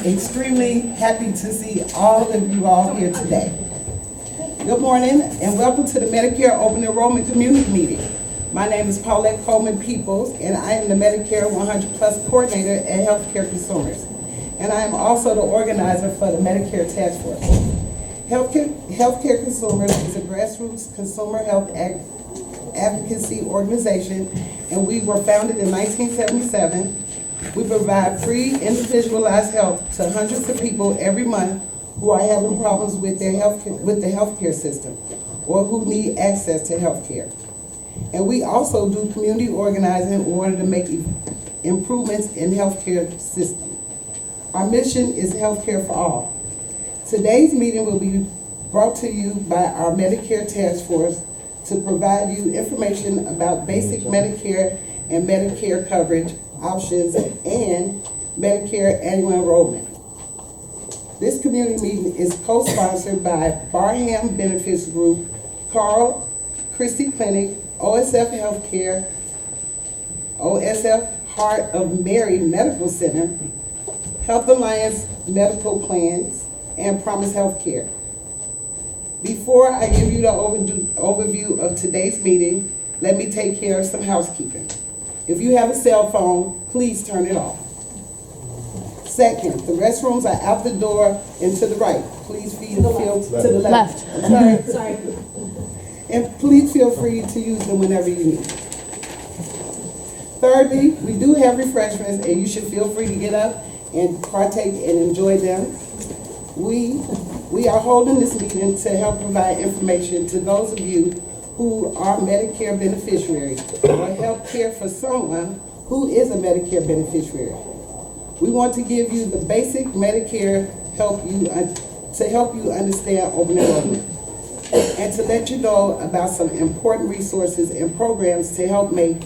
extremely happy to see all of you all here today. Good morning and welcome to the Medicare Open Enrollment Community Meeting. My name is Paulette Coleman Peeples and I am the Medicare 100 Plus Coordinator at Healthcare Consumers. And I am also the organizer for the Medicare Task Force. Healthcare Consumers is a grassroots consumer health advocacy organization, and we were founded in 1977. We provide free individualized help to hundreds of people every month who are having problems with their the healthcare system or who need access to healthcare. And we also do community organizing in order to make improvements in healthcare system. Our mission is healthcare for all. Today's meeting will be brought to you by our Medicare Task Force to provide you information about basic Medicare and Medicare coverage options and Medicare annual enrollment. This community meeting is co-sponsored by Barham Benefits Group, Carl Christie Clinic, OSF Healthcare, OSF Heart of Mary Medical Center, Health Alliance Medical Plans, and Promise Healthcare. Before I give you the overview of today's meeting, let me take care of some housekeeping. If you have a cell phone, please turn it off. Second, the restrooms are out the door and to the right. Please feel to the left. Sorry. And please feel free to use them whenever you need. Thirdly, we do have refreshments and you should feel free to get up and partake and enjoy them. We are holding this meeting to help provide information to those of you who are Medicare beneficiaries or help care for someone who is a Medicare beneficiary. We want to give you the basic Medicare to help you understand open enrollment and to let you know about some important resources and programs to help make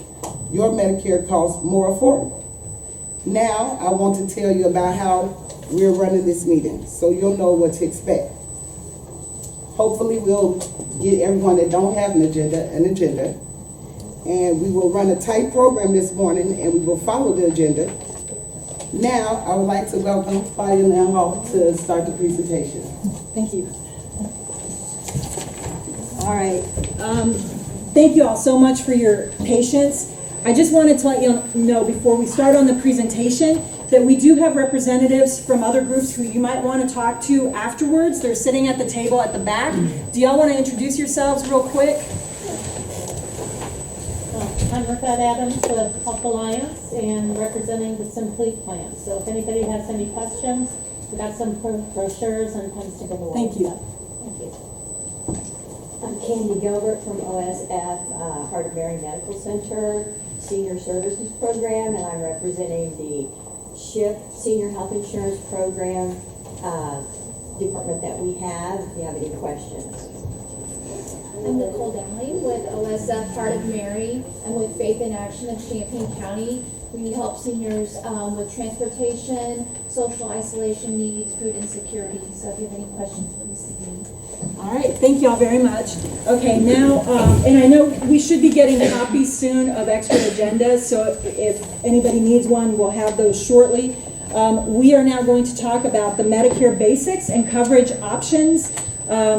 your Medicare costs more affordable. Now, I want to tell you about how we're running this meeting so you'll know what to expect. Hopefully we'll get everyone that don't have an agenda, and we will run a tight program this morning and we will follow the agenda. Now, I would like to welcome Claudia and Lennhoff to start the presentation. Thank you. All right. Thank you all so much for your patience. I just wanted to let you know before we start on the presentation that we do have representatives from other groups who you might want to talk to afterwards. They're sitting at the table at the back. Do y'all want to introduce yourselves real quick? I'm Adani with Health Alliance and representing the Simply plan. So if anybody has any questions, we got some brochures and things to give away. Thank you. Thank you. I'm Candy Gilbert from OSF Heart of Mary Medical Center Senior Services Program, and I'm representing the SHIP Senior Health Insurance Program department that we have. If you have any questions. I'm Nicole Downey with OSF Heart of Mary. I'm with Faith in Action of Champaign County. We help seniors with transportation, social isolation needs, food insecurity. So if you have any questions, please see me. All right, thank you all very much. Okay, now, and I know we should be getting copies soon of extra agendas, so if anybody needs one, we'll have those shortly. We are now going to talk about the Medicare basics and coverage options.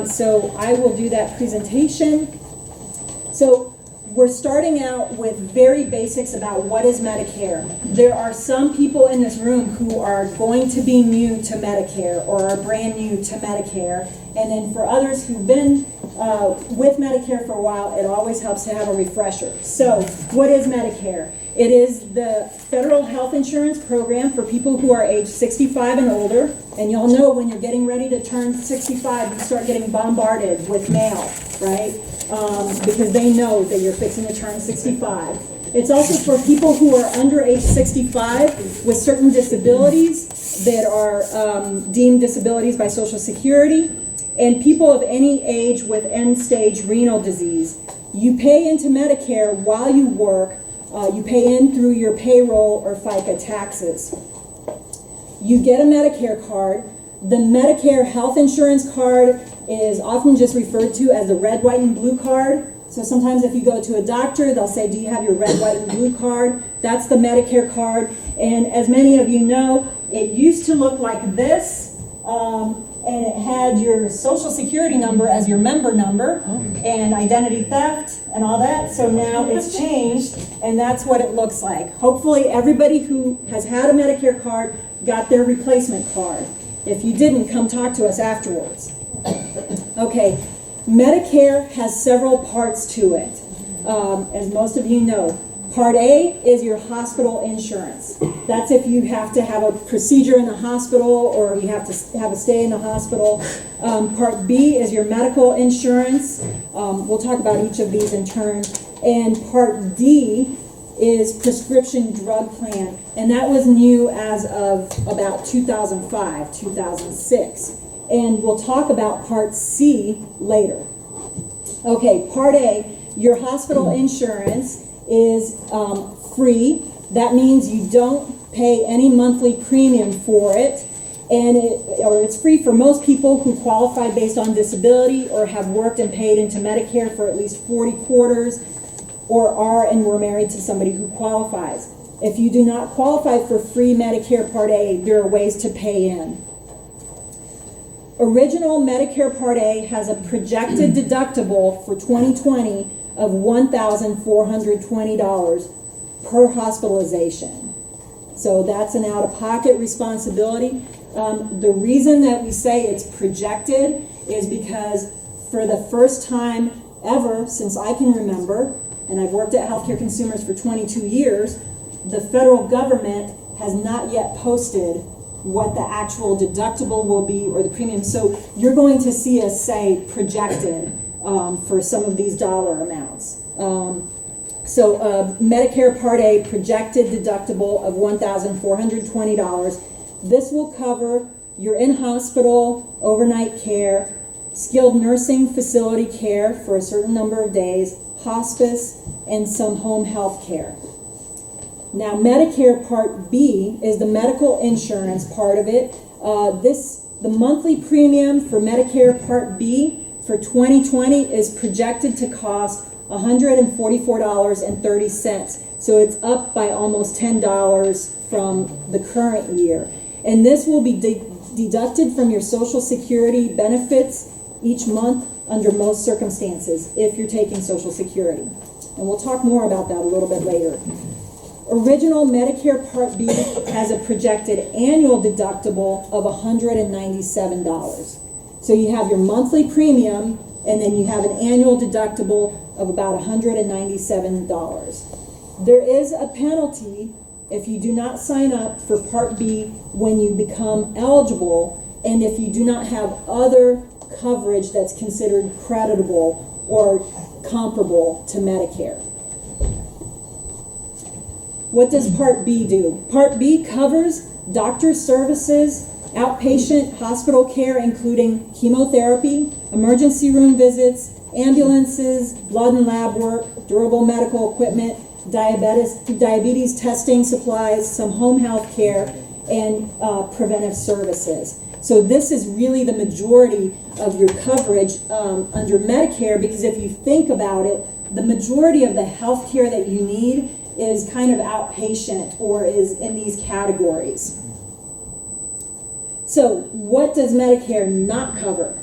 So I will do that presentation. So we're starting out with very basics about what is Medicare. There are some people in this room who are going to be new to Medicare or are brand new to Medicare. And then for others who've been with Medicare for a while, it always helps to have a refresher. So what is Medicare? It is the federal health insurance program for people who are age 65 and older. And y'all know when you're getting ready to turn 65, you start getting bombarded with mail, right? Because they know that you're fixing to turn 65. It's also for people who are under age 65 with certain disabilities that are deemed disabilities by Social Security, and people of any age with end-stage renal disease. You pay into Medicare while you work. You pay in through your payroll or FICA taxes. You get a Medicare card. The Medicare health insurance card is often just referred to as the red, white, and blue card. So sometimes if you go to a doctor, they'll say, do you have your red, white, and blue card? That's the Medicare card. And as many of you know, it used to look like this, and it had your social security number as your member number, and identity theft and all that. So now it's changed, and that's what it looks like. Hopefully everybody who has had a Medicare card got their replacement card. If you didn't, come talk to us afterwards. Okay, Medicare has several parts to it, as most of you know. Part A is your hospital insurance. That's if you have to have a procedure in the hospital or you have to have a stay in the hospital. Part B is your medical insurance. We'll talk about each of these in turn. And Part D is prescription drug plan. And that was new as of about 2005, 2006. And we'll talk about Part C later. Okay, Part A, your hospital insurance is free. That means you don't pay any monthly premium for it, and it's free for most people who qualify based on disability or have worked and paid into Medicare for at least 40 quarters or are and were married to somebody who qualifies. If you do not qualify for free Medicare Part A, there are ways to pay in. Original Medicare Part A has a projected deductible for 2020 of $1,420 per hospitalization. So that's an out-of-pocket responsibility. The reason that we say it's projected is because for the first time ever since I can remember, and I've worked at Healthcare Consumers for 22 years, the federal government has not yet posted what the actual deductible will be or the premium. So you're going to see us say projected for some of these dollar amounts. Medicare Part A projected deductible of $1,420. This will cover your in-hospital overnight care, skilled nursing facility care for a certain number of days, hospice, and some home health care. Now, Medicare Part B is the medical insurance part of it. The monthly premium for Medicare Part B for 2020 is projected to cost $144.30. So it's up by almost $10 from the current year. And this will be deducted from your Social Security benefits each month under most circumstances if you're taking Social Security. And we'll talk more about that a little bit later. Original Medicare Part B has a projected annual deductible of $197. So you have your monthly premium, and then you have an annual deductible of about $197. There is a penalty if you do not sign up for Part B when you become eligible, and if you do not have other coverage that's considered creditable or comparable to Medicare. What does Part B do? Part B covers doctor services, outpatient hospital care, including chemotherapy, emergency room visits, ambulances, blood and lab work, durable medical equipment, diabetes testing supplies, some home health care, and preventive services. So this is really the majority of your coverage under Medicare, because if you think about it, the majority of the health care that you need is kind of outpatient or is in these categories. So what does Medicare not cover?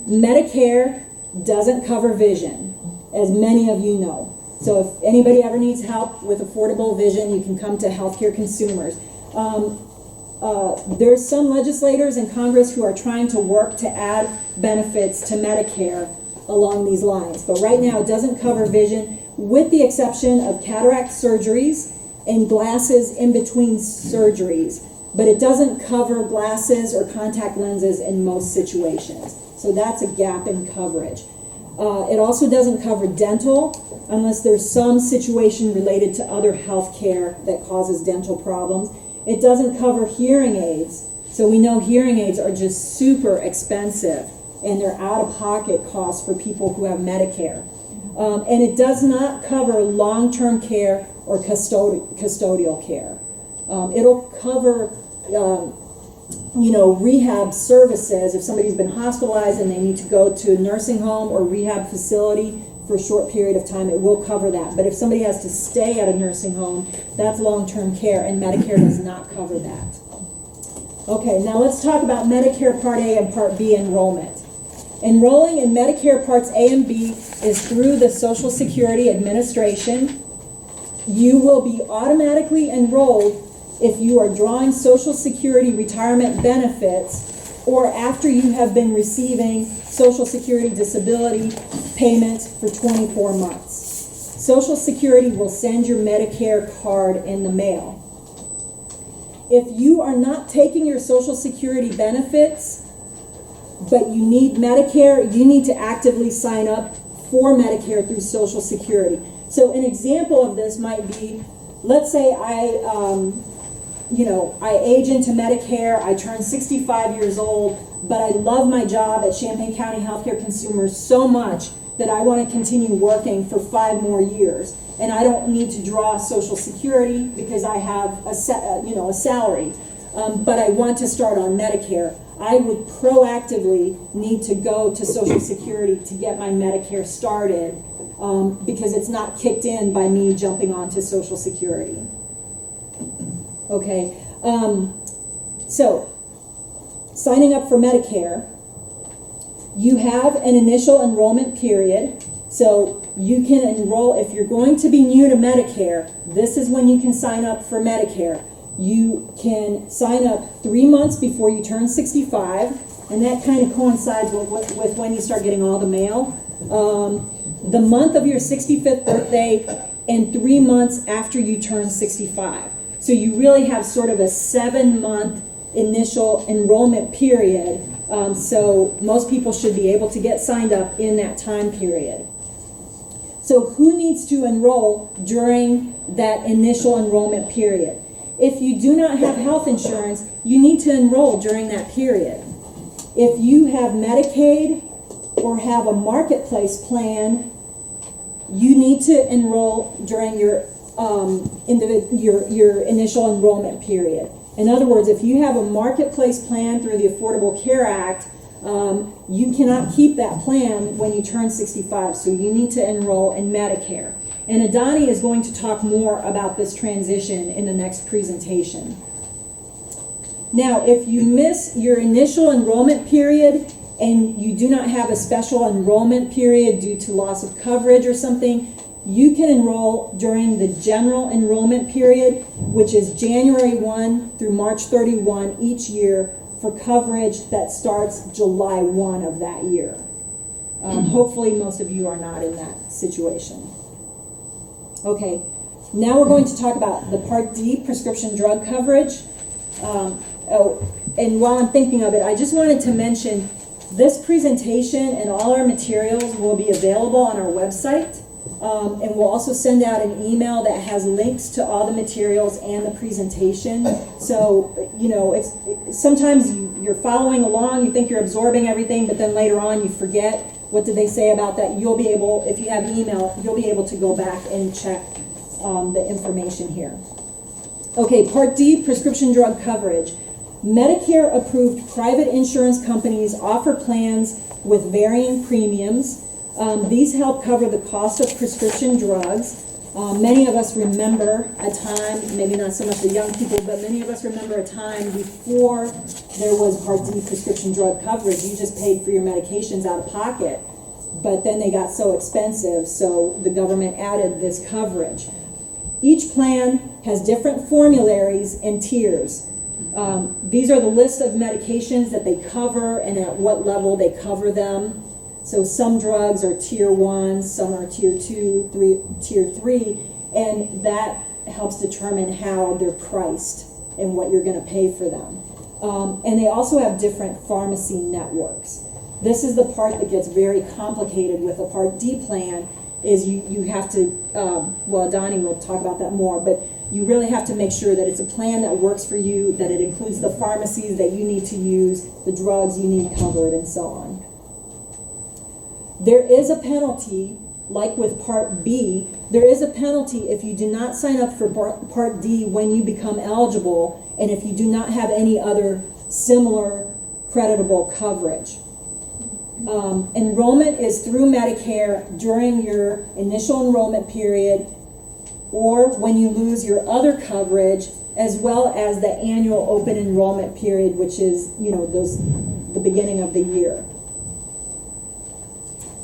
Medicare doesn't cover vision, as many of you know. So if anybody ever needs help with affordable vision, you can come to Healthcare Consumers. There's some legislators in Congress who are trying to work to add benefits to Medicare along these lines. But right now it doesn't cover vision, with the exception of cataract surgeries and glasses in between surgeries. But it doesn't cover glasses or contact lenses in most situations. So that's a gap in coverage. It also doesn't cover dental unless there's some situation related to other health care that causes dental problems. It doesn't cover hearing aids. So we know hearing aids are just super expensive and they're out-of-pocket costs for people who have Medicare. And it does not cover long-term care or custodial care. It'll cover rehab services if somebody's been hospitalized and they need to go to a nursing home or rehab facility for a short period of time, it will cover that. But if somebody has to stay at a nursing home, that's long-term care, and Medicare does not cover that. Okay, now let's talk about Medicare Part A and Part B enrollment. Enrolling in Medicare Parts A and B is through the Social Security Administration. You will be automatically enrolled if you are drawing Social Security retirement benefits or after you have been receiving Social Security disability payments for 24 months. Social Security will send your Medicare card in the mail. If you are not taking your Social Security benefits, but you need Medicare, you need to actively sign up for Medicare through Social Security. So an example of this might be, let's say I age into Medicare, I turn 65 years old, but I love my job at Champaign County Healthcare Consumers so much that I want to continue working for 5 more years. And I don't need to draw Social Security because I have a salary, but I want to start on Medicare. I would proactively need to go to Social Security to get my Medicare started because it's not kicked in by me jumping onto Social Security. Okay, so signing up for Medicare, you have an initial enrollment period. So you can enroll, if you're going to be new to Medicare, this is when you can sign up for Medicare. You can sign up 3 months before you turn 65, and that kind of coincides with when you start getting all the mail. The month of your 65th birthday and 3 months after you turn 65. So you really have sort of a 7-month initial enrollment period. So most people should be able to get signed up in that time period. So who needs to enroll during that initial enrollment period? If you do not have health insurance, you need to enroll during that period. If you have Medicaid or have a marketplace plan, you need to enroll during your initial enrollment period. In other words, if you have a marketplace plan through the Affordable Care Act, you cannot keep that plan when you turn 65, so you need to enroll in Medicare. And Adani is going to talk more about this transition in the next presentation. Now, if you miss your initial enrollment period and you do not have a special enrollment period due to loss of coverage or something, you can enroll during the general enrollment period, which is January 1 through March 31 each year for coverage that starts July 1 of that year. Hopefully most of you are not in that situation. Okay, now we're going to talk about the Part D prescription drug coverage. And while I'm thinking of it, I just wanted to mention this presentation and all our materials will be available on our website. And we'll also send out an email that has links to all the materials and the presentation. So, sometimes you're following along, you think you're absorbing everything, but then later on you forget what did they say about that. You'll be able, if you have email, you'll be able to go back and check the information here. Okay, Part D, prescription drug coverage. Medicare approved private insurance companies offer plans with varying premiums. These help cover the cost of prescription drugs. Many of us remember a time, maybe not so much the young people, but many of us remember a time before there was Part D prescription drug coverage. You just paid for your medications out of pocket, but then they got so expensive, so the government added this coverage. Each plan has different formularies and tiers. These are the list of medications that they cover and at what level they cover them. So some drugs are tier 1, some are tier 2, tier 3, and that helps determine how they're priced and what you're going to pay for them. And they also have different pharmacy networks. This is the part that gets very complicated with a Part D plan, is you have to, well, Adani will talk about that more, but you really have to make sure that it's a plan that works for you, that it includes the pharmacies that you need to use, the drugs you need covered, and so on. There is a penalty, like with Part B, there is a penalty if you do not sign up for Part D when you become eligible, and if you do not have any other similar creditable coverage. Enrollment is through Medicare during your initial enrollment period or when you lose your other coverage, as well as the annual open enrollment period, which is, the beginning of the year.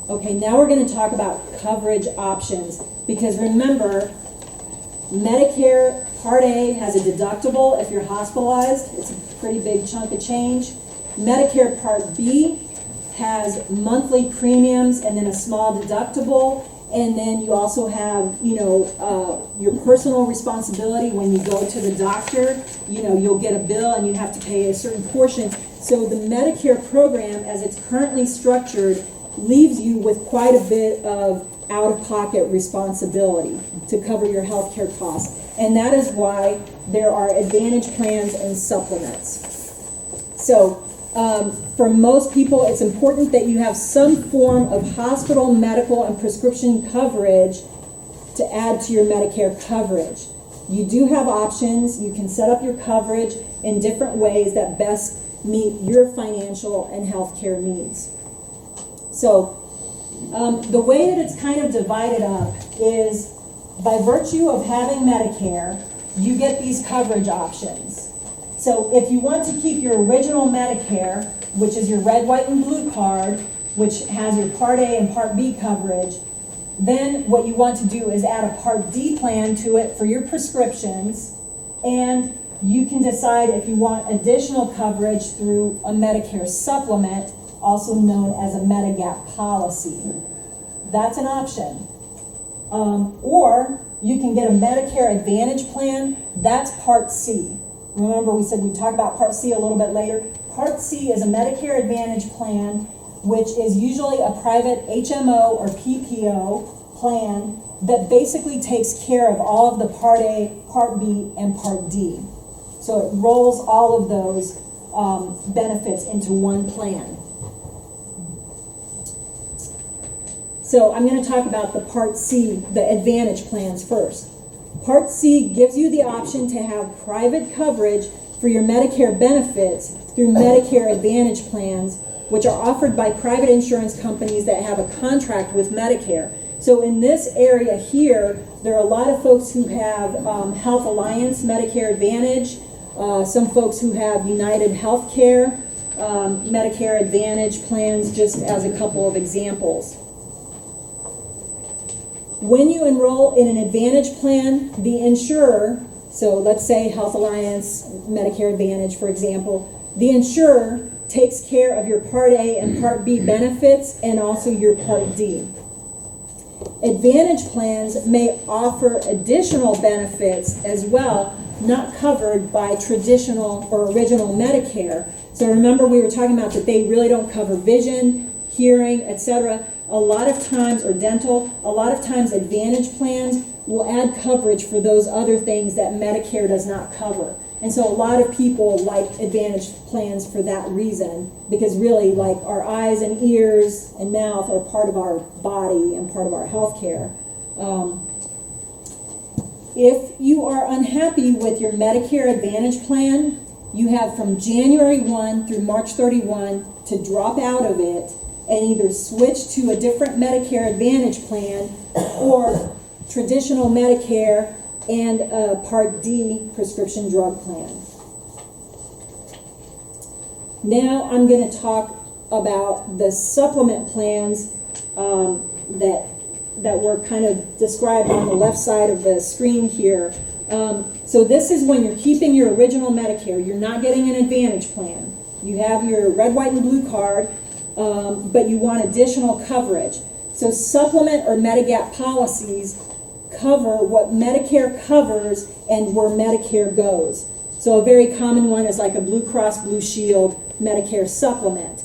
Okay, now we're going to talk about coverage options, because remember, Medicare Part A has a deductible if you're hospitalized. It's a pretty big chunk of change. Medicare Part B has monthly premiums and then a small deductible. And then you also have, your personal responsibility when you go to the doctor. You'll get a bill and you have to pay a certain portion. So the Medicare program, as it's currently structured, leaves you with quite a bit of out-of-pocket responsibility to cover your health care costs. And that is why there are advantage plans and supplements. So for most people, it's important that you have some form of hospital, medical, and prescription coverage to add to your Medicare coverage. You do have options. You can set up your coverage in different ways that best meet your financial and health care needs. So the way that it's kind of divided up is by virtue of having Medicare, you get these coverage options. So if you want to keep your original Medicare, which is your red, white, and blue card, which has your Part A and Part B coverage, then what you want to do is add a Part D plan to it for your prescriptions, and you can decide if you want additional coverage through a Medicare supplement, also known as a Medigap policy. That's an option. Or you can get a Medicare Advantage plan. That's Part C. Remember, we said we'd talk about Part C a little bit later. Part C is a Medicare Advantage plan, which is usually a private HMO or PPO plan that basically takes care of all of the Part A, Part B, and Part D. So it rolls all of those benefits into one plan. So I'm going to talk about the Part C, the Advantage plans first. Part C gives you the option to have private coverage for your Medicare benefits through Medicare Advantage plans, which are offered by private insurance companies that have a contract with Medicare. So in this area here, there are a lot of folks who have Health Alliance Medicare Advantage, some folks who have United Healthcare Medicare Advantage plans, just as a couple of examples. When you enroll in an Advantage plan, the insurer, so let's say Health Alliance Medicare Advantage, for example, the insurer takes care of your Part A and Part B benefits and also your Part D. Advantage plans may offer additional benefits as well, not covered by traditional or original Medicare. So remember, we were talking about that they really don't cover vision, hearing, etc. A lot of times, or dental, a lot of times Advantage plans will add coverage for those other things that Medicare does not cover. And so a lot of people like Advantage plans for that reason, because really, like, our eyes and ears and mouth are part of our body and part of our health care. If you are unhappy with your Medicare Advantage plan, you have from January 1 through March 31 to drop out of it and either switch to a different Medicare Advantage plan or traditional Medicare and a Part D prescription drug plan. Now I'm going to talk about the supplement plans that were kind of described on the left side of the screen here. So this is when you're keeping your original Medicare. You're not getting an Advantage plan. You have your red, white, and blue card, but you want additional coverage. So supplement or Medigap policies cover what Medicare covers and where Medicare goes. So a very common one is like a Blue Cross Blue Shield Medicare supplement.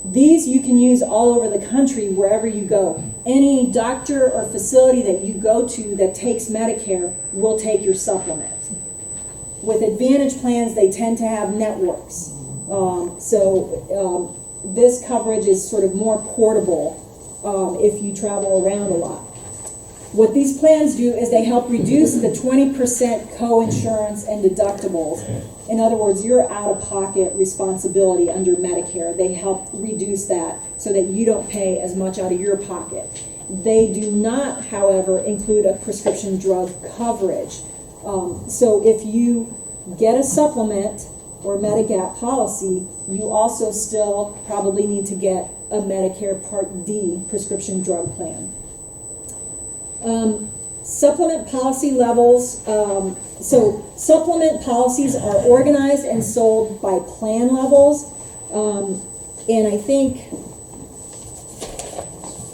These you can use all over the country wherever you go. Any doctor or facility that you go to that takes Medicare will take your supplement. With Advantage plans, they tend to have networks. This coverage is sort of more portable if you travel around a lot. What these plans do is they help reduce the 20% co-insurance and deductibles. In other words, your out-of-pocket responsibility under Medicare. They help reduce that so that you don't pay as much out of your pocket. They do not, however, include a prescription drug coverage. So if you get a supplement or Medigap policy, you also still probably need to get a Medicare Part D prescription drug plan. Supplement policy levels. So supplement policies are organized and sold by plan levels. And I think,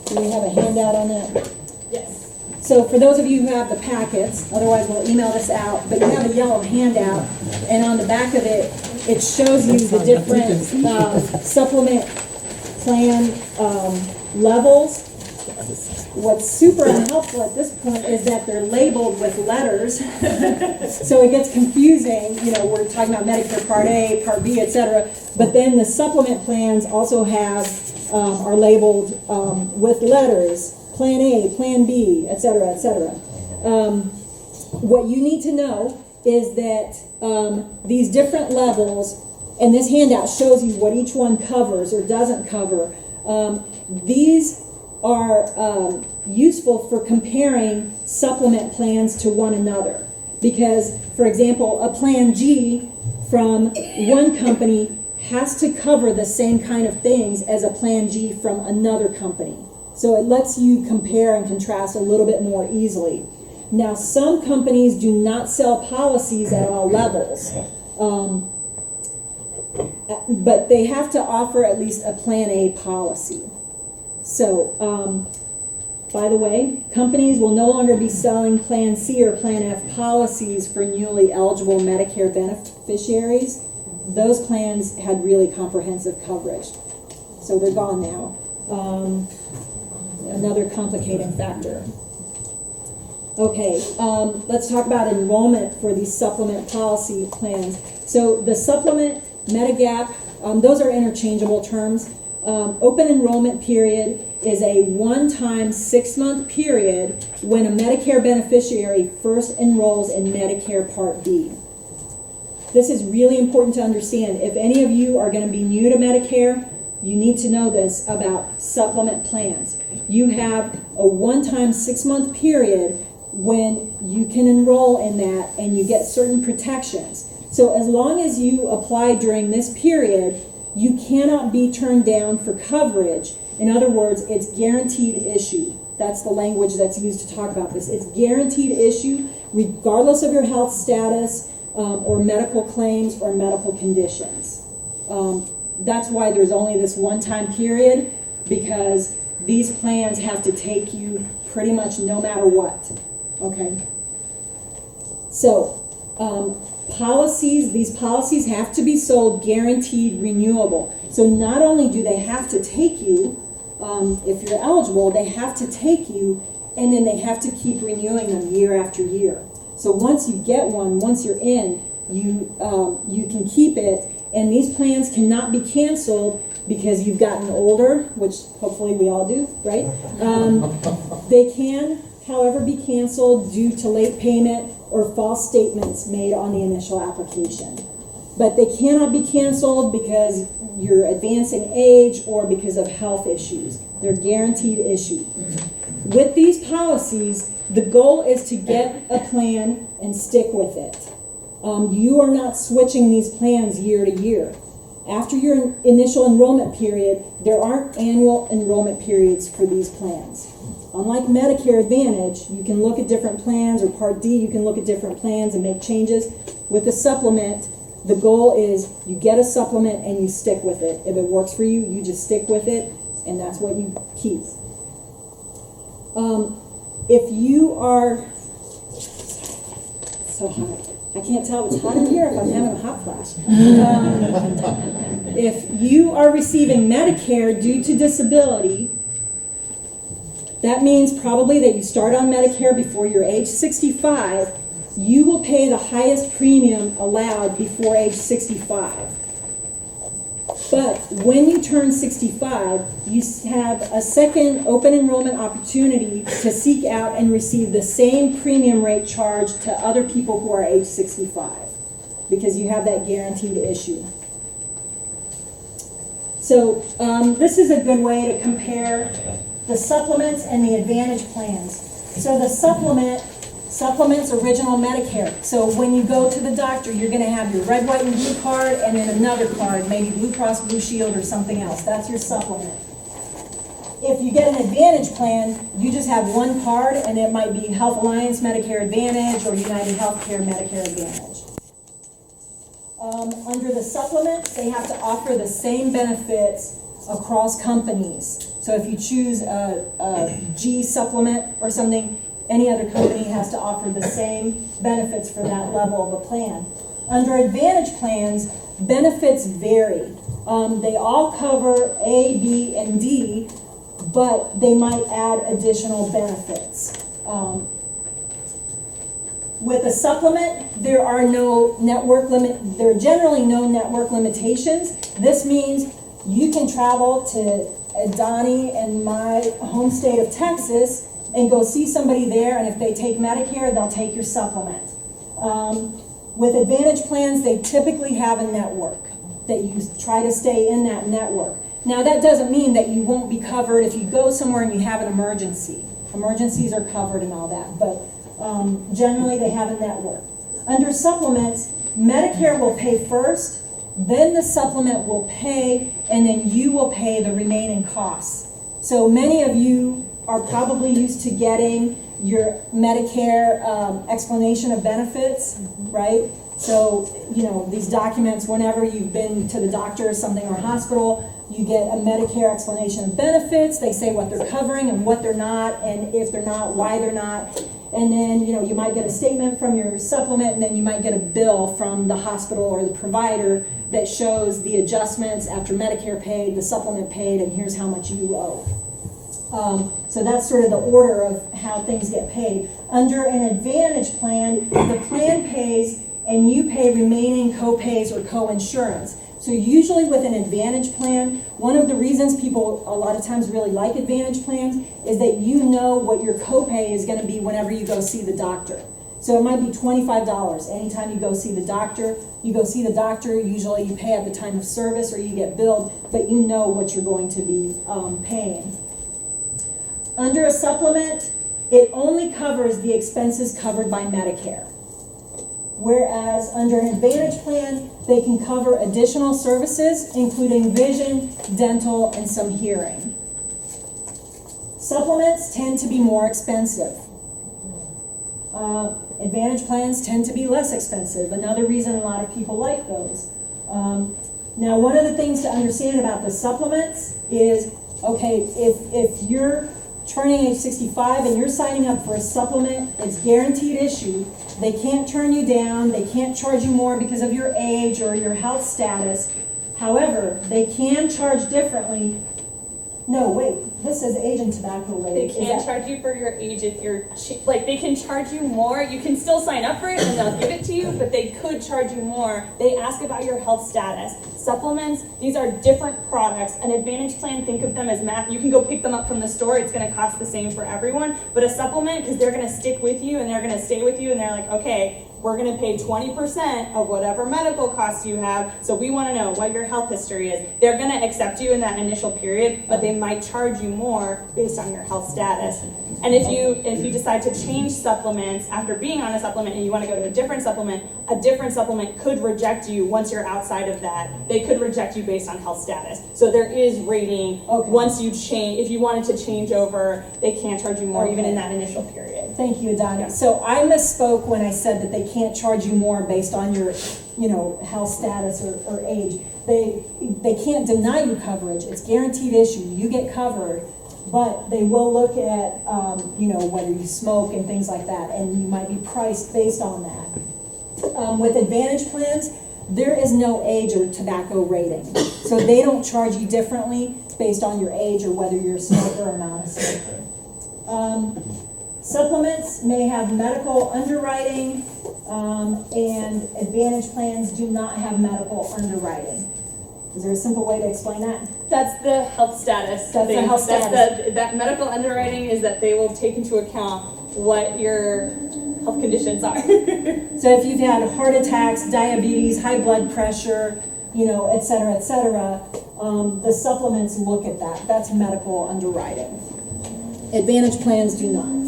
do we have a handout on that? Yes. So for those of you who have the packets, otherwise we'll email this out, but you have a yellow handout, and on the back of it, it shows you the different supplement plan levels. What's super unhelpful at this point is that they're labeled with letters, so it gets confusing. You know, we're talking about Medicare Part A, Part B, etc. But then the supplement plans also are labeled with letters, Plan A, Plan B, etc., etc. What you need to know is that these different levels, and this handout shows you what each one covers or doesn't cover. These are useful for comparing supplement plans to one another. Because, for example, a Plan G from one company has to cover the same kind of things as a Plan G from another company. So it lets you compare and contrast a little bit more easily. Now, some companies do not sell policies at all levels, but they have to offer at least a Plan A policy. So, by the way, companies will no longer be selling Plan C or Plan F policies for newly eligible Medicare beneficiaries. Those plans had really comprehensive coverage, so they're gone now. Another complicating factor. Okay, let's talk about enrollment for these supplement policy plans. So the supplement, Medigap, those are interchangeable terms. Open enrollment period is a one-time 6-month period when a Medicare beneficiary first enrolls in Medicare Part B. This is really important to understand. If any of you are going to be new to Medicare, you need to know this about supplement plans. You have a one-time 6-month period when you can enroll in that and you get certain protections. So as long as you apply during this period, you cannot be turned down for coverage. In other words, it's guaranteed issue. That's the language that's used to talk about this. It's guaranteed issue regardless of your health status or medical claims or medical conditions. That's why there's only this one-time period, because these plans have to take you pretty much no matter what. Okay? So, these policies have to be sold guaranteed renewable. So not only do they have to take you, if you're eligible, they have to take you, and then they have to keep renewing them year after year. So once you get one, once you're in, you can keep it, and these plans cannot be canceled because you've gotten older, which hopefully we all do, right? They can, however, be canceled due to late payment or false statements made on the initial application. But they cannot be canceled because you're advancing age or because of health issues. They're guaranteed issue. With these policies, the goal is to get a plan and stick with it. You are not switching these plans year to year. After your initial enrollment period, there aren't annual enrollment periods for these plans. Unlike Medicare Advantage, you can look at different plans, or Part D, you can look at different plans and make changes. With the supplement, the goal is you get a supplement and you stick with it. If it works for you, you just stick with it, and that's what you keep. If you are, so hot. I can't tell if it's hot in here if I'm having a hot flash. If you are receiving Medicare due to disability, that means probably that you start on Medicare before you're age 65. You will pay the highest premium allowed before age 65. But when you turn 65, you have a second open enrollment opportunity to seek out and receive the same premium rate charged to other people who are age 65, because you have that guaranteed issue. So this is a good way to compare the supplements and the advantage plans. So the supplements original Medicare. So when you go to the doctor, you're going to have your red, white, and blue card, and then another card, maybe Blue Cross Blue Shield or something else. That's your supplement. If you get an advantage plan, you just have one card, and it might be Health Alliance Medicare Advantage or United Healthcare Medicare Advantage. Under the supplements, they have to offer the same benefits across companies. So if you choose a G supplement or something, any other company has to offer the same benefits for that level of a plan. Under advantage plans, benefits vary. They all cover A, B, and D, but they might add additional benefits. With a supplement, there are generally no network limitations. This means you can travel to Adani in my home state of Texas and go see somebody there, and if they take Medicare, they'll take your supplement. With advantage plans, they typically have a network that you try to stay in that network. Now, that doesn't mean that you won't be covered if you go somewhere and you have an emergency. Emergencies are covered and all that, but generally they have a network. Under supplements, Medicare will pay first, then the supplement will pay, and then you will pay the remaining costs. So many of you are probably used to getting your Medicare explanation of benefits, right? So, you know, these documents, whenever you've been to the doctor or something or hospital, you get a Medicare explanation of benefits. They say what they're covering and what they're not, and if they're not, why they're not. And then, you know, you might get a statement from your supplement, and then you might get a bill from the hospital or the provider that shows the adjustments after Medicare paid, the supplement paid, and here's how much you owe. So that's sort of the order of how things get paid. Under an advantage plan, the plan pays and you pay remaining co-pays or co-insurance. So usually with an advantage plan, one of the reasons people a lot of times really like advantage plans is that you know what your copay is going to be whenever you go see the doctor. So it might be $25 anytime you go see the doctor. You go see the doctor, usually you pay at the time of service or you get billed, but you know what you're going to be paying. Under a supplement, it only covers the expenses covered by Medicare. Whereas under an advantage plan, they can cover additional services, including vision, dental, and some hearing. Supplements tend to be more expensive. Advantage plans tend to be less expensive. Another reason a lot of people like those. Now, one of the things to understand about the supplements is, okay, if you're turning age 65 and you're signing up for a supplement, it's guaranteed issue. They can't turn you down. They can't charge you more because of your age or your health status. However, they can charge differently. No, wait, this says age and tobacco rate. They can't charge you for your age if you're like, they can charge you more. You can still sign up for it and they'll give it to you, but they could charge you more. They ask about your health status. Supplements, these are different products. An advantage plan, think of them as math. You can go pick them up from the store. It's going to cost the same for everyone. But a supplement, because they're going to stick with you and they're going to stay with you and they're like, okay, we're going to pay 20% of whatever medical costs you have. So we want to know what your health history is. They're going to accept you in that initial period, but they might charge you more based on your health status. And if you decide to change supplements after being on a supplement and you want to go to a different supplement could reject you once you're outside of that. They could reject you based on health status. So there is rating. Once you change, if you wanted to change over, they can't charge you more even in that initial period. Thank you, Adani. Yeah. So I misspoke when I said that they can't charge you more based on your, health status or age. They can't deny you coverage. It's guaranteed issue. You get covered, but they will look at, whether you smoke and things like that, and you might be priced based on that. With advantage plans, there is no age or tobacco rating. So they don't charge you differently based on your age or whether you're a smoker or not a smoker. Supplements may have medical underwriting, and advantage plans do not have medical underwriting. Is there a simple way to explain that? That's the health status. That's the thing. health That's status. that medical underwriting is that they will take into account what your health conditions are. So if you've had heart attacks, diabetes, high blood pressure, et cetera, the supplements look at that. That's medical underwriting. Advantage plans do not.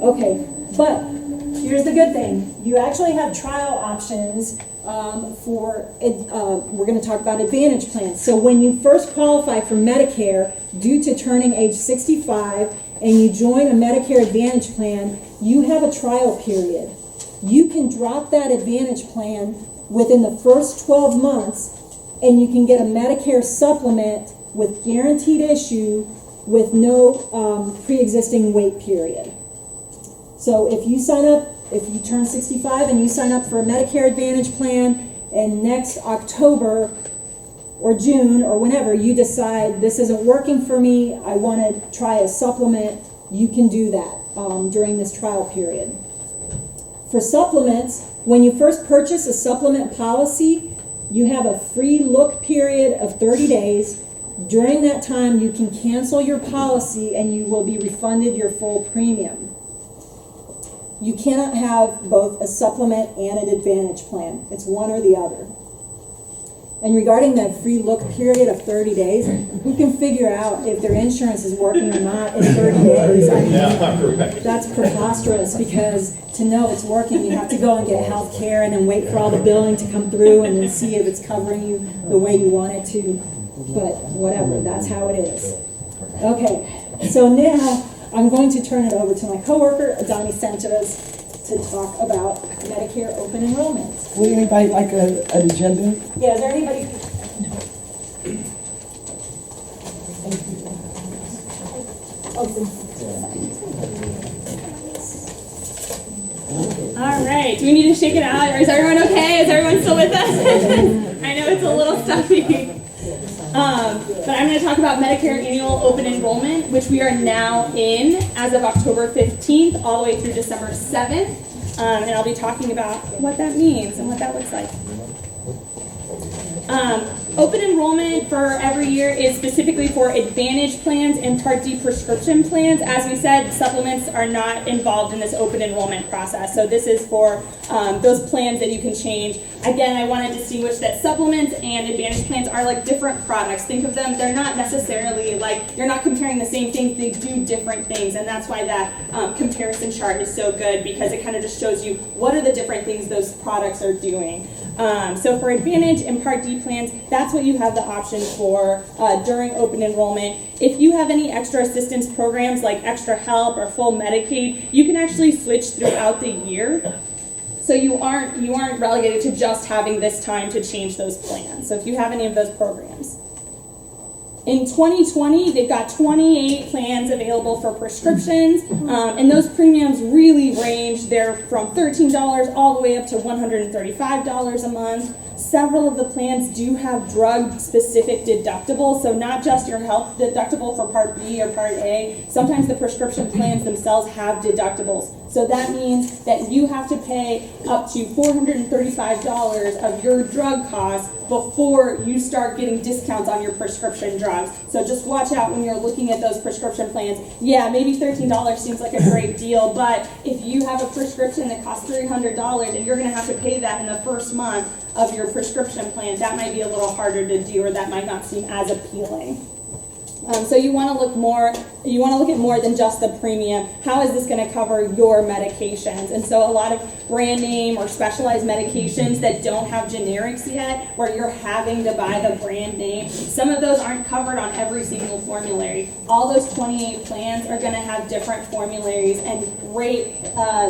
Okay, but here's the good thing. You actually have trial options we're going to talk about Advantage plans. So when you first qualify for Medicare due to turning age 65 and you join a Medicare Advantage plan, you have a trial period. You can drop that Advantage plan within the first 12 months and you can get a Medicare supplement with guaranteed issue with no pre-existing wait period. So if you sign up, if you turn 65 and you sign up for a Medicare Advantage plan and next October or June or whenever you decide this isn't working for me, I want to try a supplement, you can do that during this trial period. For supplements, when you first purchase a supplement policy, you have a free look period of 30 days. During that time, you can cancel your policy and you will be refunded your full premium. You cannot have both a supplement and an Advantage plan. It's one or the other. And regarding that free look period of 30 days, who can figure out if their insurance is working or not in 30 days? I mean, that's preposterous because to know it's working, you have to go and get health care and then wait for all the billing to come through and then see if it's covering you the way you want it to. But whatever, that's how it is. Okay, so now I'm going to turn it over to my coworker, Adani Sanchez, to talk about Medicare open enrollment. Would anybody like an agenda? Yeah, is there anybody? All right. Do we need to shake it out, or is everyone okay? Is everyone still with us? I know it's a little stuffy. But I'm going to talk about Medicare annual open enrollment, which we are now in as of October 15th, all the way through December 7th. And I'll be talking about what that means and what that looks like. Open enrollment for every year is specifically for Advantage plans and Part D prescription plans. As we said, supplements are not involved in this open enrollment process. So this is for those plans that you can change. Again, I want to distinguish that supplements and Advantage plans are like different products. Think of them, they're not necessarily like, you're not comparing the same things, they do different things. And that's why that comparison chart is so good, because it kind of just shows you what are the different things those products are doing. So for Advantage and Part D plans, that's what you have the option for during open enrollment. If you have any extra assistance programs like Extra Help or Full Medicaid, you can actually switch throughout the year. So you aren't relegated to just having this time to change those plans. So if you have any of those programs. In 2020, they've got 28 plans available for prescriptions, and those premiums really range. They're from $13 all the way up to $135 a month. Several of the plans do have drug-specific deductibles, so not just your health deductible for Part B or Part A. Sometimes the prescription plans themselves have deductibles. So that means that you have to pay up to $435 of your drug costs before you start getting discounts on your prescription drugs. So just watch out when you're looking at those prescription plans. Yeah, maybe $13 seems like a great deal, but if you have a prescription that costs $300 and you're going to have to pay that in the first month of your prescription plan, that might be a little harder to do, or that might not seem as appealing. So you want to look at more than just the premium. How is this going to cover your medications? And so a lot of brand name or specialized medications that don't have generics yet, where you're having to buy the brand name, some of those aren't covered on every single formulary. All those 28 plans are going to have different formularies and rate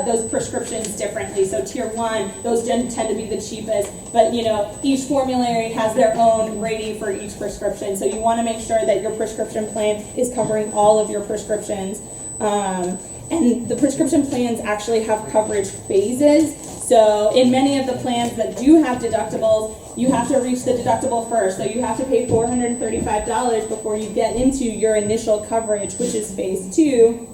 those prescriptions differently. So tier 1, those tend to be the cheapest, but each formulary has their own rating for each prescription. So you want to make sure that your prescription plan is covering all of your prescriptions. And the prescription plans actually have coverage phases. So in many of the plans that do have deductibles, you have to reach the deductible first. So you have to pay $435 before you get into your initial coverage, which is phase 2.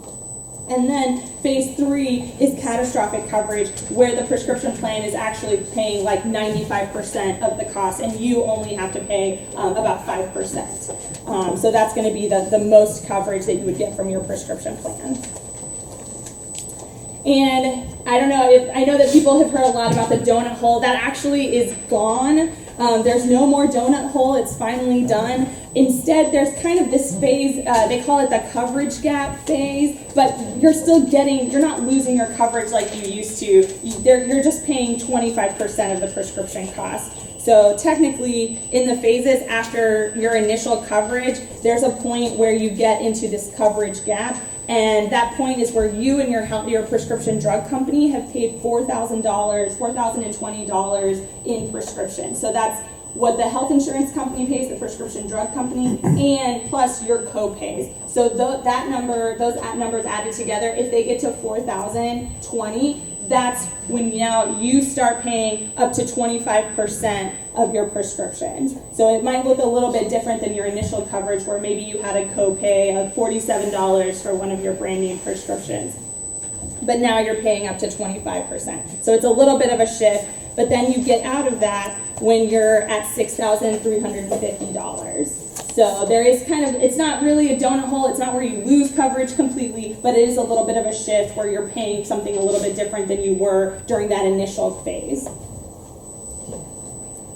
And then phase 3 is catastrophic coverage, where the prescription plan is actually paying like 95% of the cost, and you only have to pay about 5%. So that's going to be the most coverage that you would get from your prescription plan. And I don't know, I know that people have heard a lot about the donut hole. That actually is gone. There's no more donut hole. It's finally done. Instead, there's kind of this phase, they call it the coverage gap phase, but you're not losing your coverage like you used to. You're just paying 25% of the prescription cost. So technically, in the phases after your initial coverage, there's a point where you get into this coverage gap. And that point is where you and your prescription drug company have paid $4,020 in prescription. So that's what the health insurance company pays, the prescription drug company, and plus your co-pays. So those numbers added together, if they get to $4,020, that's when now you start paying up to 25% of your prescriptions. So it might look a little bit different than your initial coverage, where maybe you had a copay of $47 for one of your brand name prescriptions. But now you're paying up to 25%. So it's a little bit of a shift, but then you get out of that when you're at $6,350. So there is it's not really a donut hole, it's not where you lose coverage completely, but it is a little bit of a shift where you're paying something a little bit different than you were during that initial phase.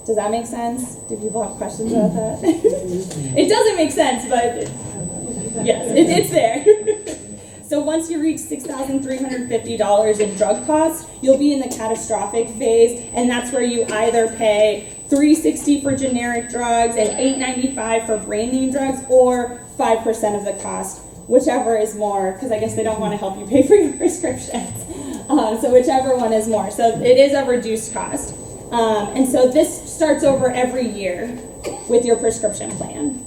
Does that make sense? Do people have questions about that? It doesn't make sense, but yes, it's there. So once you reach $6,350 in drug costs, you'll be in the catastrophic phase, and that's where you either pay $360 for generic drugs and $895 for brand name drugs, or 5% of the cost, whichever is more, because I guess they don't want to help you pay for your prescriptions. So whichever one is more. So it is a reduced cost. And so this starts over every year with your prescription plan.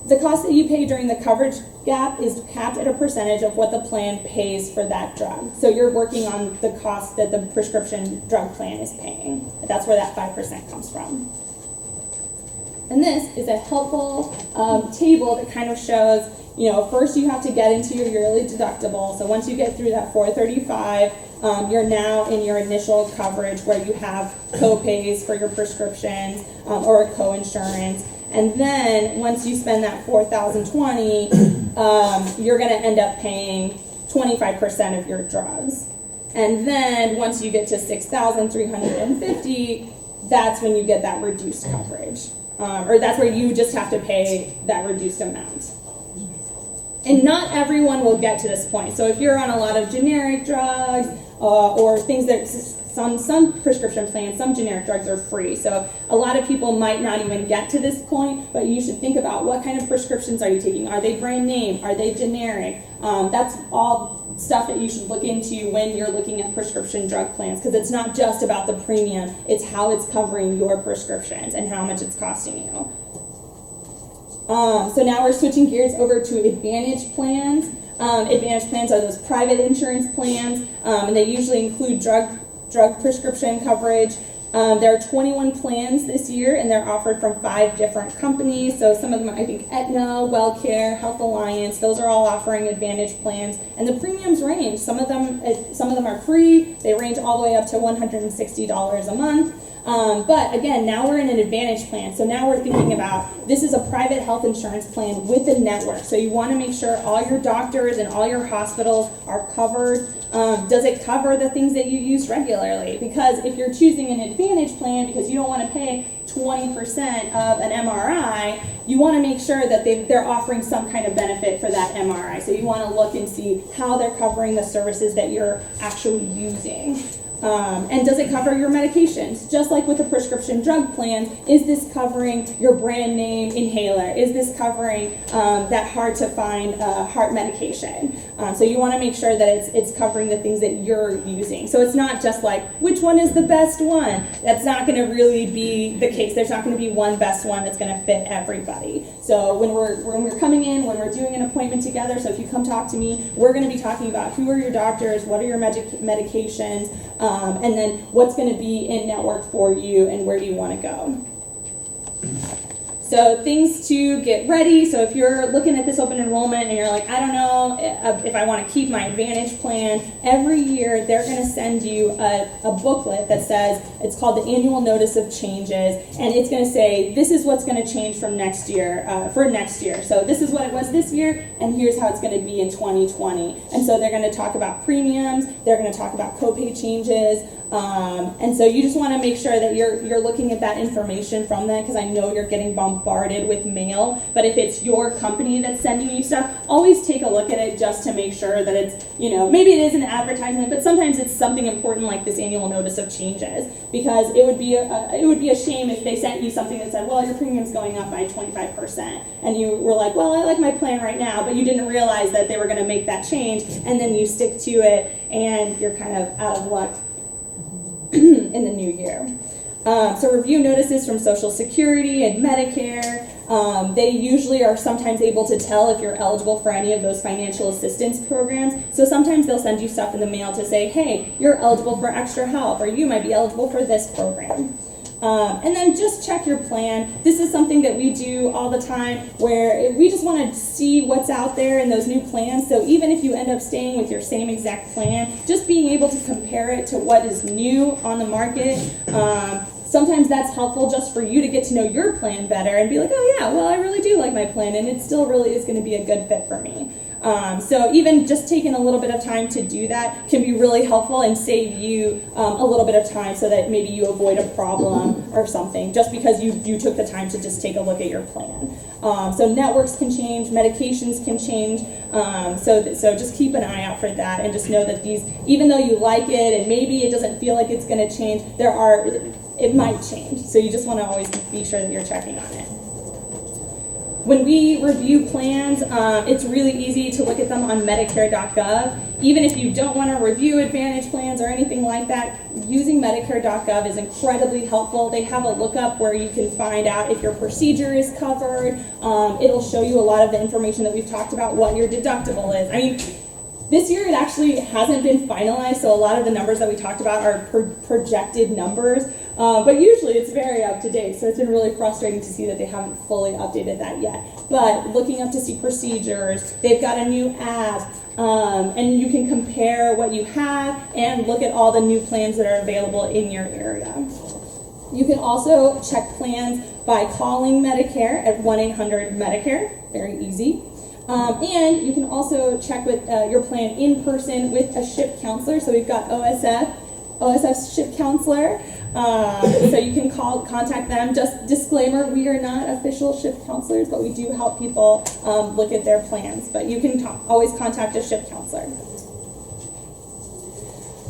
The cost that you pay during the coverage gap is capped at a percentage of what the plan pays for that drug. So you're working on the cost that the prescription drug plan is paying. That's where that 5% comes from. And this is a helpful table that kind of shows, first you have to get into your yearly deductible. So once you get through that $435, you're now in your initial coverage where you have co-pays for your prescriptions or a co-insurance. And then once you spend that $4,020, you're going to end up paying 25% of your drugs. And then once you get to $6,350, that's when you get that reduced coverage. Or that's where you just have to pay that reduced amount. And not everyone will get to this point. So if you're on a lot of generic drugs or things that some prescription plans, some generic drugs are free. So a lot of people might not even get to this point, but you should think about what kind of prescriptions are you taking? Are they brand name? Are they generic? That's all stuff that you should look into when you're looking at prescription drug plans, because it's not just about the premium, it's how it's covering your prescriptions and how much it's costing you. So now we're switching gears over to Advantage plans. Advantage plans are those private insurance plans, and they usually include drug prescription coverage. There are 21 plans this year, and they're offered from 5 different companies. So some of them, I think, Aetna, WellCare, Health Alliance, those are all offering Advantage plans. And the premiums range. Some of them are free. They range all the way up to $160 a month. But again, now we're in an Advantage plan. So now we're thinking about, this is a private health insurance plan with a network. So you want to make sure all your doctors and all your hospitals are covered. Does it cover the things that you use regularly? Because if you're choosing an Advantage plan because you don't want to pay 20% of an MRI, you want to make sure that they're offering some kind of benefit for that MRI. So you want to look and see how they're covering the services that you're actually using. And does it cover your medications? Just like with a prescription drug plan, is this covering your brand name inhaler? Is this covering that hard to find heart medication? So you want to make sure that it's covering the things that you're using. So it's not just like, which one is the best one? That's not going to really be the case. There's not going to be one best one that's going to fit everybody. So when we're coming in, when we're doing an appointment together, so if you come talk to me, we're going to be talking about who are your doctors, what are your medications, and then what's going to be in network for you and where do you want to go. So things to get ready. So if you're looking at this open enrollment and you're like, I don't know if I want to keep my Advantage plan, every year they're going to send you a booklet that says, it's called the Annual Notice of Changes, and it's going to say, this is what's going to change from next year, for next year. So this is what it was this year, and here's how it's going to be in 2020. And so they're going to talk about premiums, they're going to talk about copay changes, and so you just want to make sure that you're looking at that information from them, because I know you're getting bombarded with mail, but if it's your company that's sending you stuff, always take a look at it just to make sure that it's, maybe it is an advertisement, but sometimes it's something important like this Annual Notice of Changes, because it would be a shame if they sent you something that said, well, your premium's going up by 25%, and you were like, well, I like my plan right now, but you didn't realize that they were going to make that change, and then you stick to it, and you're kind of out of luck in the new year. So review notices from Social Security and Medicare. They usually are sometimes able to tell if you're eligible for any of those financial assistance programs. So sometimes they'll send you stuff in the mail to say, hey, you're eligible for extra help, or you might be eligible for this program. And then just check your plan. This is something that we do all the time, where we just want to see what's out there in those new plans. So even if you end up staying with your same exact plan, just being able to compare it to what is new on the market. Sometimes that's helpful just for you to get to know your plan better and be like, oh yeah, well, I really do like my plan, and it still really is going to be a good fit for me. So even just taking a little bit of time to do that can be really helpful and save you a little bit of time, so that maybe you avoid a problem or something, just because you took the time to just take a look at your plan. So networks can change, medications can change, so just keep an eye out for that, and just know that these, even though you like it and maybe it doesn't feel like it's going to change, it might change. So you just want to always be sure that you're checking on it. When we review plans, it's really easy to look at them on Medicare.gov. Even if you don't want to review Advantage plans or anything like that, using Medicare.gov is incredibly helpful. They have a lookup where you can find out if your procedure is covered. It'll show you a lot of the information that we've talked about, what your deductible is. I mean, this year it actually hasn't been finalized, so a lot of the numbers that we talked about are projected numbers, but usually it's very up to date, so it's been really frustrating to see that they haven't fully updated that yet. But looking up to see procedures, they've got a new app, and you can compare what you have and look at all the new plans that are available in your area. You can also check plans by calling Medicare at 1-800-MEDICARE, very easy. And you can also check with your plan in person with a SHIP counselor. So we've got OSF SHIP counselor. So you can contact them. Just disclaimer, we are not official SHIP counselors, but we do help people look at their plans. But you can always contact a SHIP counselor.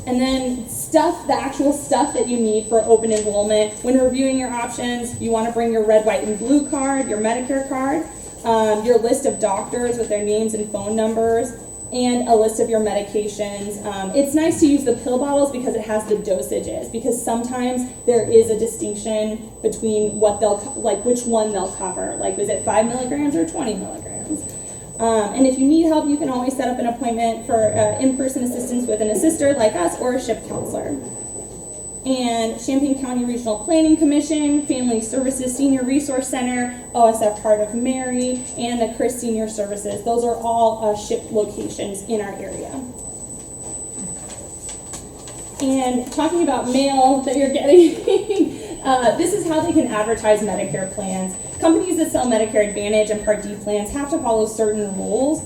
And then the actual stuff that you need for open enrollment. When reviewing your options, you want to bring your red, white, and blue card, your Medicare card, your list of doctors with their names and phone numbers, and a list of your medications. It's nice to use the pill bottles because it has the dosages, because sometimes there is a distinction between which one they'll cover. Like, is it 5 milligrams or 20 milligrams? And if you need help, you can always set up an appointment for in-person assistance with an assister like us or a SHIP counselor. And Champaign County Regional Planning Commission, Family Services Senior Resource Center, OSF Heart of Mary, and the CHRIS Senior Services. Those are all SHIP locations in our area. And talking about mail that you're getting, this is how they can advertise Medicare plans. Companies that sell Medicare Advantage and Part D plans have to follow certain rules.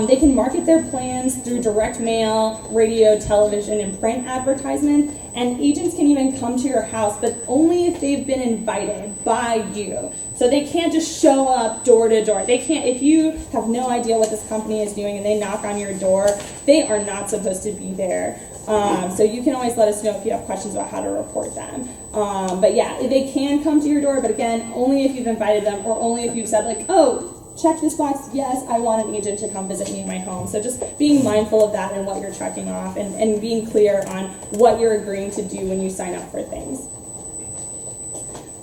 They can market their plans through direct mail, radio, television, and print advertisements, and agents can even come to your house, but only if they've been invited by you. So they can't just show up door to door. They can't, if you have no idea what this company is doing and they knock on your door, they are not supposed to be there. So you can always let us know if you have questions about how to report them. But yeah, they can come to your door, but again, only if you've invited them, or only if you've said like, oh, check this box, yes, I want an agent to come visit me in my home. So just being mindful of that and what you're checking off, and being clear on what you're agreeing to do when you sign up for things.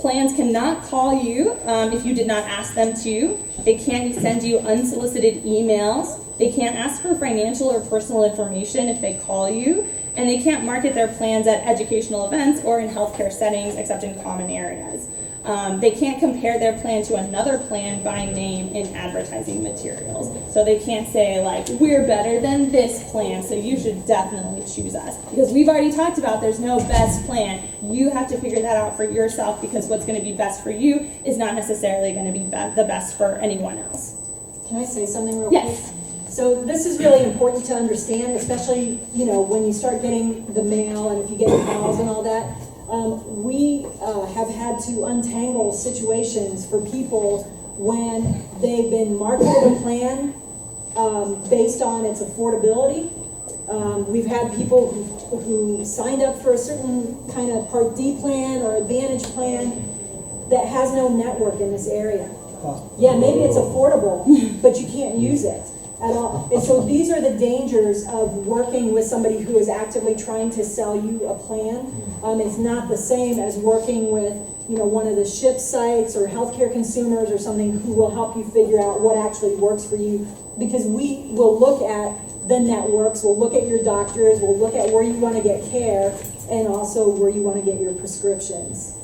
Plans cannot call you if you did not ask them to. They can't send you unsolicited emails. They can't ask for financial or personal information if they call you. And they can't market their plans at educational events or in healthcare settings except in common areas. They can't compare their plan to another plan by name in advertising materials. So they can't say like, we're better than this plan, so you should definitely choose us. Because we've already talked about there's no best plan. You have to figure that out for yourself, because what's going to be best for you is not necessarily going to be the best for anyone else. Can I say something real Yes. quick? So this is really important to understand, especially, when you start getting the mail and if you get calls and all that. We have had to untangle situations for people when they've been marketed a plan based on its affordability. We've had people who signed up for a certain kind of Part D plan or Advantage plan that has no network in this area. Yeah, maybe it's affordable, but you can't use it at all. And so these are the dangers of working with somebody who is actively trying to sell you a plan. It's not the same as working with, one of the SHIP sites or healthcare consumers or something who will help you figure out what actually works for you. Because we will look at the networks, we'll look at your doctors, we'll look at where you want to get care, and also where you want to get your prescriptions.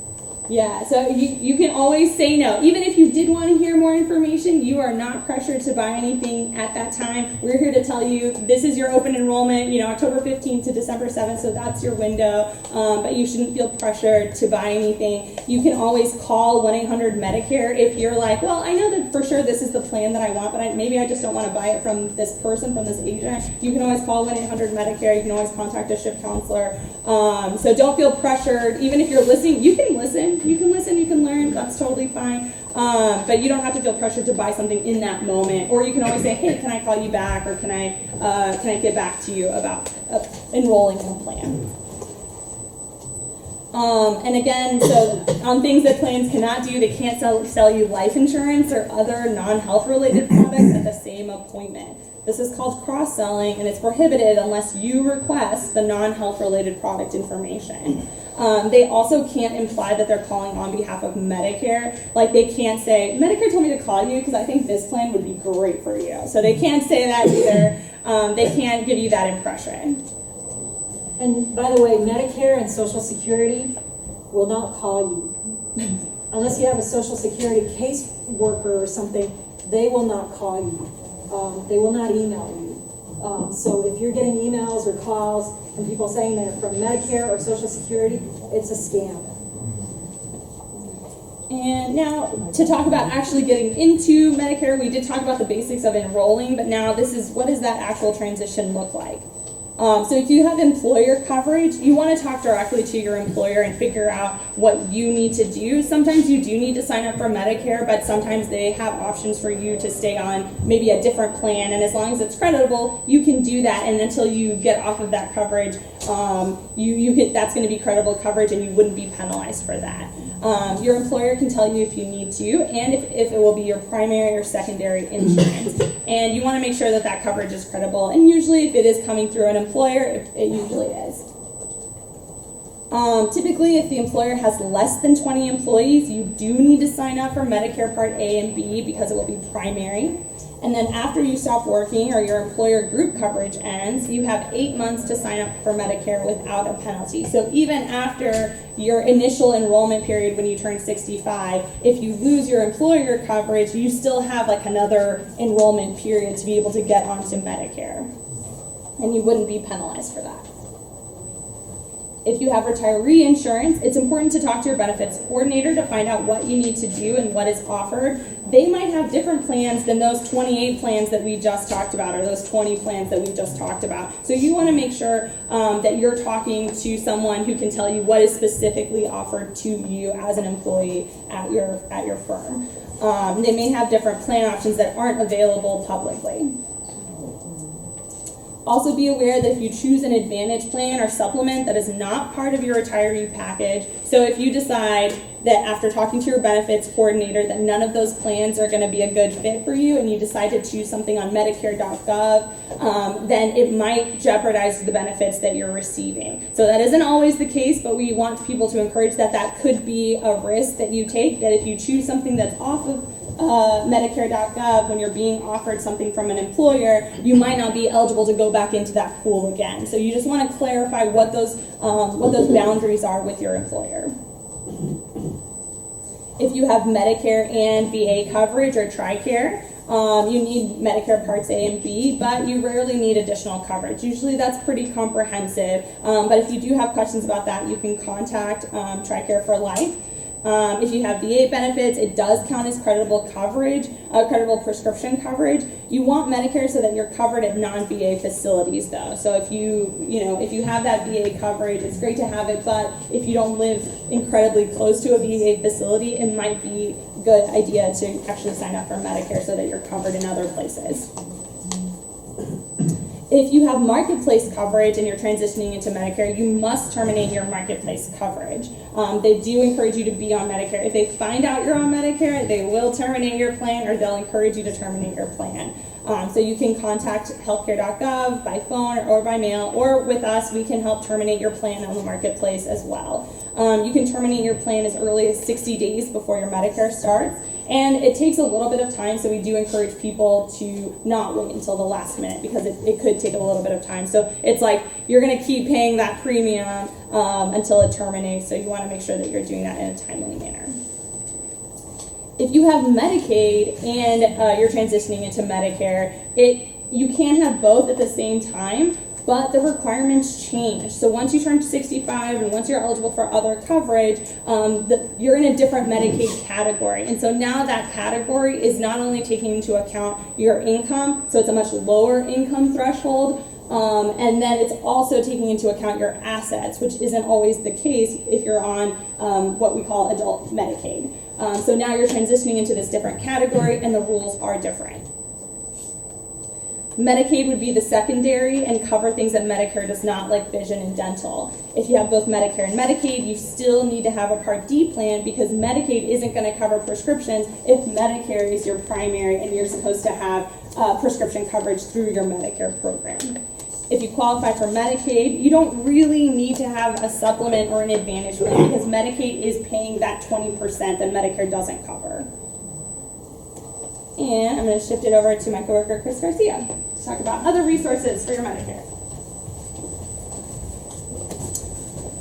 Yeah, so you can always say no. Even if you did want to hear more information, you are not pressured to buy anything at that time. We're here to tell you this is your open enrollment, October 15th to December 7th, so that's your window. But you shouldn't feel pressured to buy anything. You can always call 1-800-Medicare if you're like, well, I know that for sure this is the plan that I want, but maybe I just don't want to buy it from this person, from this agent. You can always call 1-800-Medicare. You can always contact a SHIP counselor. So don't feel pressured. Even if you're listening, you can listen. You can listen, you can learn, that's totally fine. But you don't have to feel pressured to buy something in that moment. Or you can always say, hey, can I call you back? Or can I get back to you about enrolling in a plan? And again, so on things that plans cannot do, they can't sell you life insurance or other non-health related products at the same appointment. This is called cross-selling, and it's prohibited unless you request the non-health related product information. They also can't imply that they're calling on behalf of Medicare. Like they can't say, Medicare told me to call you because I think this plan would be great for you. So they can't say that either. They can't give you that impression. And by the way, Medicare and Social Security will not call you. Unless you have a Social Security caseworker or something, they will not call you. They will not email you. So if you're getting emails or calls from people saying they're from Medicare or Social Security, it's a scam. And now to talk about actually getting into Medicare, we did talk about the basics of enrolling, but now what does that actual transition look like? So if you have employer coverage, you want to talk directly to your employer and figure out what you need to do. Sometimes you do need to sign up for Medicare, but sometimes they have options for you to stay on maybe a different plan. And as long as it's creditable, you can do that. And until you get off of that coverage, that's going to be credible coverage and you wouldn't be penalized for that. Your employer can tell you if you need to, and if it will be your primary or secondary insurance. And you want to make sure that that coverage is credible. And usually if it is coming through an employer, it usually is. Typically, if the employer has less than 20 employees, you do need to sign up for Medicare Part A and B because it will be primary. And then after you stop working or your employer group coverage ends, you have 8 months to sign up for Medicare without a penalty. So even after your initial enrollment period when you turn 65, if you lose your employer coverage, you still have like another enrollment period to be able to get onto Medicare. And you wouldn't be penalized for that. If you have retiree insurance, it's important to talk to your benefits coordinator to find out what you need to do and what is offered. They might have different plans than those 28 plans that we just talked about or those 20 plans that we just talked about. So you want to make sure that you're talking to someone who can tell you what is specifically offered to you as an employee at your firm. They may have different plan options that aren't available publicly. Also be aware that if you choose an Advantage plan or supplement that is not part of your retiree package, so if you decide that after talking to your benefits coordinator that none of those plans are going to be a good fit for you and you decide to choose something on Medicare.gov, then it might jeopardize the benefits that you're receiving. So that isn't always the case, but we want people to encourage that could be a risk that you take, that if you choose something that's off of Medicare.gov, when you're being offered something from an employer, you might not be eligible to go back into that pool again. So you just want to clarify what those boundaries are with your employer. If you have Medicare and VA coverage or TRICARE, you need Medicare Parts A and B, but you rarely need additional coverage. Usually that's pretty comprehensive, but if you do have questions about that, you can contact TRICARE for Life. If you have VA benefits, it does count as creditable coverage, creditable prescription coverage. You want Medicare so that you're covered at non-VA facilities, though. So if you have that VA coverage, it's great to have it, but if you don't live incredibly close to a VA facility, it might be a good idea to actually sign up for Medicare so that you're covered in other places. If you have marketplace coverage and you're transitioning into Medicare, you must terminate your marketplace coverage. They do encourage you to be on Medicare. If they find out you're on Medicare, they will terminate your plan, or they'll encourage you to terminate your plan. So you can contact healthcare.gov by phone or by mail, or with us, we can help terminate your plan on the marketplace as well. You can terminate your plan as early as 60 days before your Medicare starts. And it takes a little bit of time, so we do encourage people to not wait until the last minute, because it could take a little bit of time. So it's like you're going to keep paying that premium until it terminates, so you want to make sure that you're doing that in a timely manner. If you have Medicaid and you're transitioning into Medicare, you can have both at the same time, but the requirements change. So once you turn 65 and once you're eligible for other coverage, you're in a different Medicaid category. And so now that category is not only taking into account your income, so it's a much lower income threshold, and then it's also taking into account your assets, which isn't always the case if you're on what we call adult Medicaid. So now you're transitioning into this different category, and the rules are different. Medicaid would be the secondary and cover things that Medicare does not, like vision and dental. If you have both Medicare and Medicaid, you still need to have a Part D plan, because Medicaid isn't going to cover prescriptions if Medicare is your primary and you're supposed to have prescription coverage through your Medicare program. If you qualify for Medicaid, you don't really need to have a supplement or an advantage plan, because Medicaid is paying that 20% that Medicare doesn't cover. And I'm going to shift it over to my coworker, Chris Garcia, to talk about other resources for your Medicare.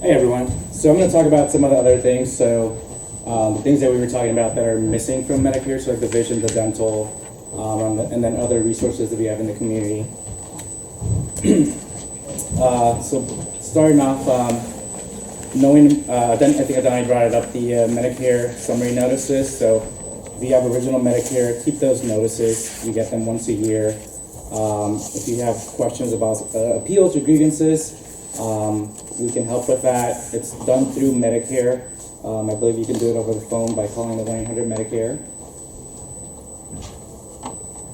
Hey everyone. So I'm going to talk about some of the other things. So the things that we were talking about that are missing from Medicare, so like the vision, the dental, and then other resources that we have in the community. So starting off, knowing, I think Adani brought it up, the Medicare summary notices. So if you have original Medicare, keep those notices. You get them once a year. If you have questions about appeals or grievances, we can help with that. It's done through Medicare. I believe you can do it over the phone by calling the 1-800-MEDICARE.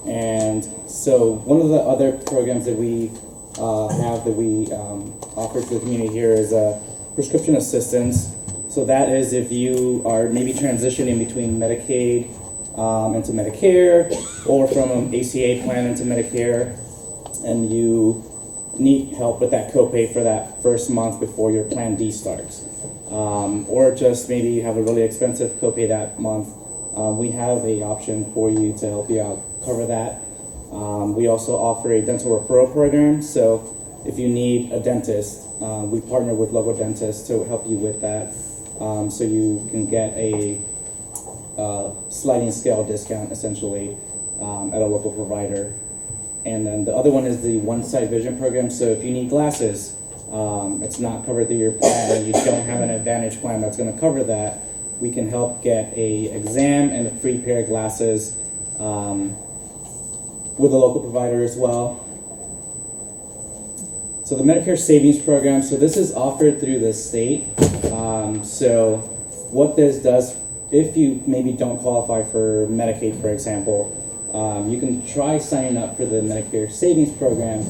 And so one of the other programs that we have that we offer to the community here is prescription assistance. So that is if you are maybe transitioning between Medicaid into Medicare, or from an ACA plan into Medicare, and you need help with that copay for that first month before your Plan D starts. Or just maybe you have a really expensive copay that month. We have an option for you to help you out, cover that. We also offer a dental referral program. So if you need a dentist, we partner with local dentists to help you with that. So you can get a sliding scale discount, essentially, at a local provider. And then the other one is the one-side vision program. So if you need glasses, it's not covered through your plan, and you don't have an Advantage plan that's going to cover that, we can help get a exam and a free pair of glasses with a local provider as well. So the Medicare Savings Program, so this is offered through the state. So what this does, if you maybe don't qualify for Medicaid, for example, you can try signing up for the Medicare Savings Program.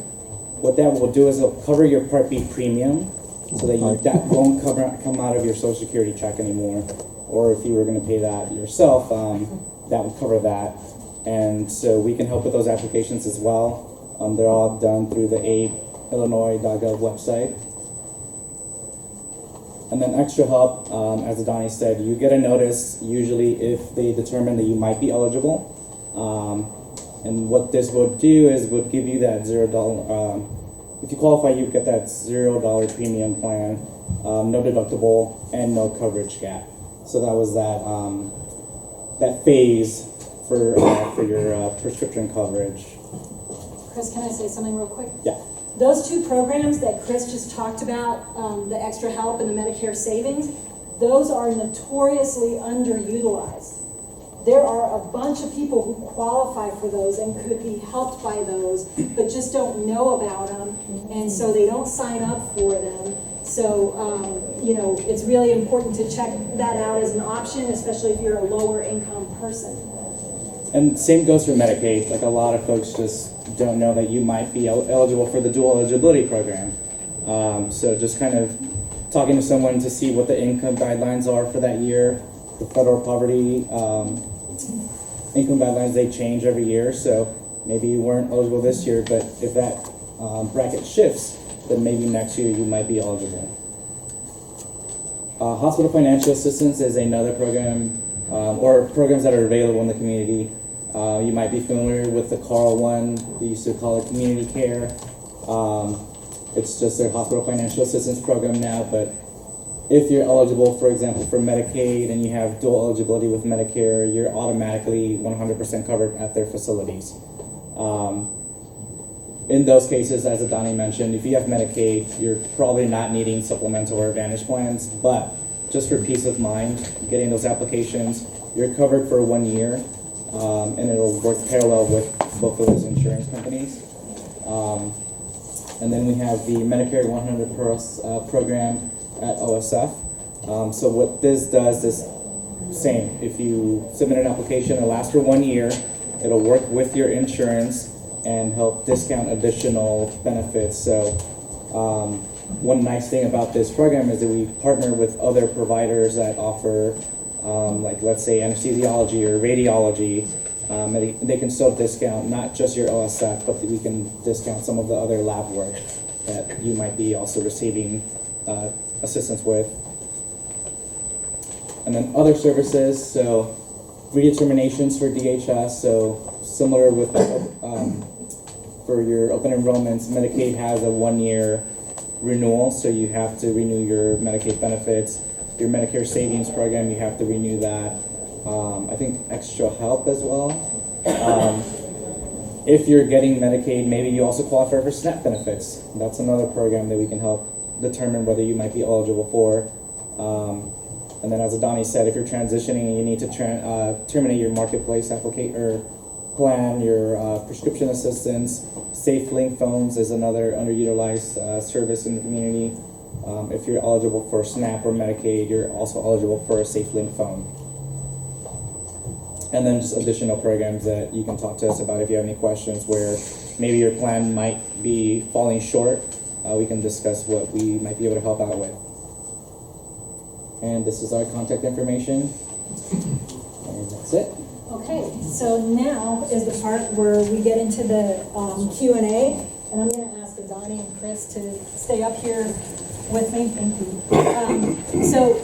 What that will do is it'll cover your Part B premium, so that that won't come out of your Social Security check anymore. Or if you were going to pay that yourself, that would cover that. And so we can help with those applications as well. They're all done through the aid.illinois.gov website. And then extra help, as Adani said, you get a notice usually if they determine that you might be eligible. And what this would do is would give you that $0, if you qualify, you get that $0 premium plan, no deductible, and no coverage gap. So that was that phase for your prescription coverage. Chris, can I say something real quick? Yeah. Those two programs that Chris just talked about, the extra help and the Medicare savings, those are notoriously underutilized. There are a bunch of people who qualify for those and could be helped by those, but just don't know about them, and so they don't sign up for them. So, it's really important to check that out as an option, especially if you're a lower income person. And same goes for Medicaid. Like, a lot of folks just don't know that you might be eligible for the dual eligibility program. So just kind of talking to someone to see what the income guidelines are for that year. The federal poverty income guidelines, they change every year. So maybe you weren't eligible this year, but if that bracket shifts, then maybe next year you might be eligible. Hospital financial assistance is another program, or programs that are available in the community. You might be familiar with the Carl one. They used to call it community care. It's just their hospital financial assistance program now, but if you're eligible, for example, for Medicaid and you have dual eligibility with Medicare, you're automatically 100% covered at their facilities. In those cases, as Adani mentioned, if you have Medicaid, you're probably not needing supplemental or Advantage plans, but just for peace of mind, getting those applications, you're covered for 1 year, and it'll work parallel with both of those insurance companies. And then we have the Medicare 100 Plus program at OSF. So what this does is same. If you submit an application, it'll last for 1 year. It'll work with your insurance and help discount additional benefits. So one nice thing about this program is that we partner with other providers that offer, like let's say anesthesiology or radiology. They can still discount not just your OSF, but we can discount some of the other lab work that you might be also receiving assistance with. And then other services, so redeterminations for DHS, so similar with for your open enrollments, Medicaid has a 1 year renewal, so you have to renew your Medicaid benefits. Your Medicare savings program, you have to renew that. I think extra help as well. If you're getting Medicaid, maybe you also qualify for SNAP benefits. That's another program that we can help determine whether you might be eligible for. And then as Adani said, if you're transitioning and you need to terminate your marketplace plan, your prescription assistance, SafeLink phones is another underutilized service in the community. If you're eligible for SNAP or Medicaid, you're also eligible for a SafeLink phone. And then just additional programs that you can talk to us about if you have any questions where maybe your plan might be falling short. We can discuss what we might be able to help out with. And this is our contact information. And that's it. Okay, so now is the part where we get into the Q&A, and I'm going to ask Adani and Chris to stay up here with me. Thank you. So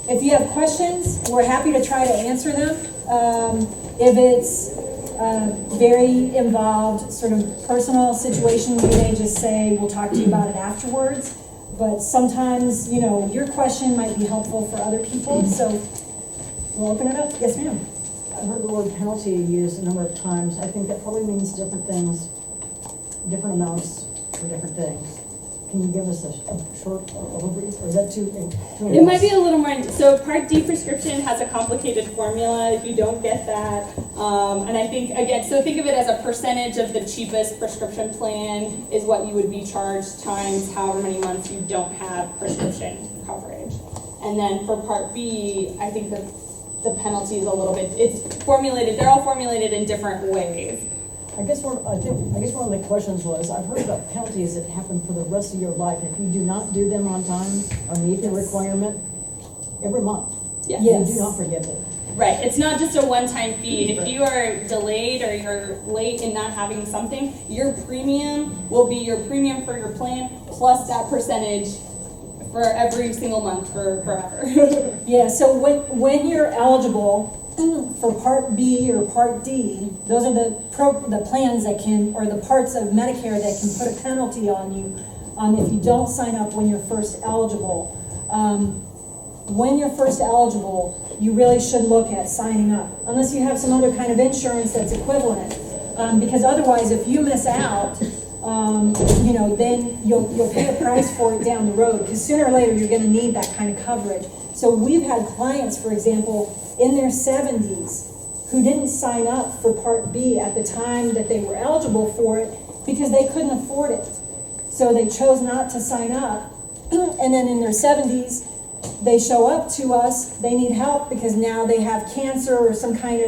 if you have questions, we're happy to try to answer them. If it's very involved, sort of personal situation, we may just say we'll talk to you about it afterwards. But sometimes, your question might be helpful for other people, so we'll open it up. Yes, ma'am. I've heard the word penalty used a number of times. I think that probably means different things, different amounts for different things. Can you give us a short overview, or is that too? It might be a little more. So Part D prescription has a complicated formula if you don't get that. And I think, again, so think of it as a percentage of the cheapest prescription plan is what you would be charged times however many months you don't have prescription coverage. And then for Part B, I think the penalty is a little bit, it's formulated, they're all formulated in different ways. I guess one of the questions was, I've heard about penalties that happen for the rest of your life if you do not do them on time or meet the requirement every month. Yes. You do not forgive it. Right, it's not just a one-time fee. If you are delayed or you're late in not having something, your premium will be your premium for your plan plus that percentage for every single month for forever. Yeah, so when you're eligible for Part B or Part D, those are the plans that can, or the parts of Medicare that can put a penalty on you if you don't sign up when you're first eligible. when you're first eligible, you really should look at signing up, unless you have some other kind of insurance that's equivalent. Because otherwise, if you miss out, you know, then you'll pay a price for it down the road, because sooner or later, you're gonna need that kind of coverage. So we've had clients, for example, in their 70s, who didn't sign up for Part B at the time that they were eligible for it, because they couldn't afford it. So they chose not to sign up, and then in their 70s, they show up to us, they need help because now they have cancer or some kind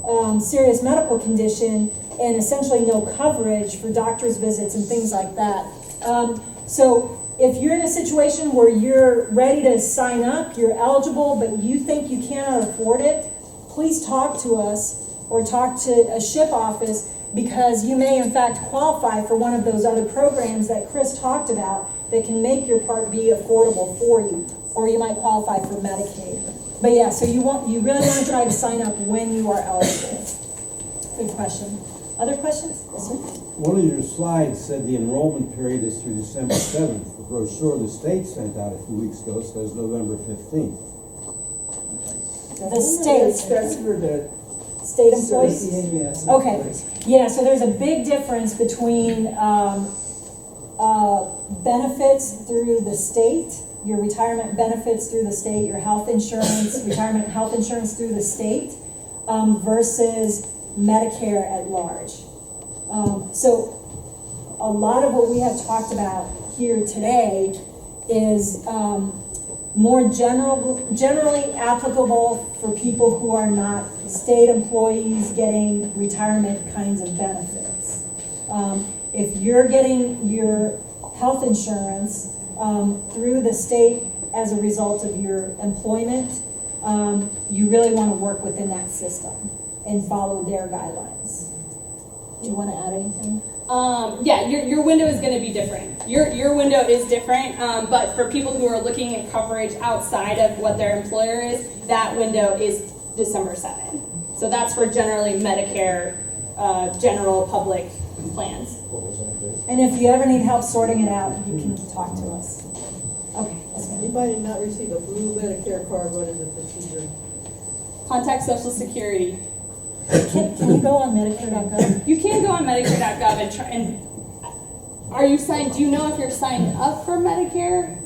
of serious medical condition, and essentially no coverage for doctor's visits and things like that. So if you're in a situation where you're ready to sign up, you're eligible, but you think you cannot afford it, please talk to us or talk to a SHIP office, because you may in fact qualify for one of those other programs that Chris talked about that can make your Part B affordable for you, or you might qualify for Medicaid. But yeah, so you really want to try to sign up when you are eligible. Good question. Other questions? Yes, sir. One of your slides said the enrollment period is through December 7th. The brochure the state sent out a few weeks ago says November 15th. The state. That's for the State employees? CCHCC. Okay, yeah, so there's a big difference between benefits through the state, your retirement benefits through the state, your health insurance, retirement health insurance through the state, versus Medicare at large. So a lot of what we have talked about here today is more generally applicable for people who are not state employees getting retirement kinds of benefits. If you're getting your health insurance through the state as a result of your employment, you really want to work within that system and follow their guidelines. Do you want to add anything? Yeah, your window is going to be different. Your window is different, but for people who are looking at coverage outside of what their employer is, that window is December 7th. So that's for generally Medicare, general public plans. And if you ever need help sorting it out, you can talk to us. Okay. That's good. Anybody not receive a blue Medicare card, what is the procedure? Contact Social Security. Can you go on Medicare.gov? You can go on Medicare.gov and try. And are you signed? Do you know if you're signed up for Medicare?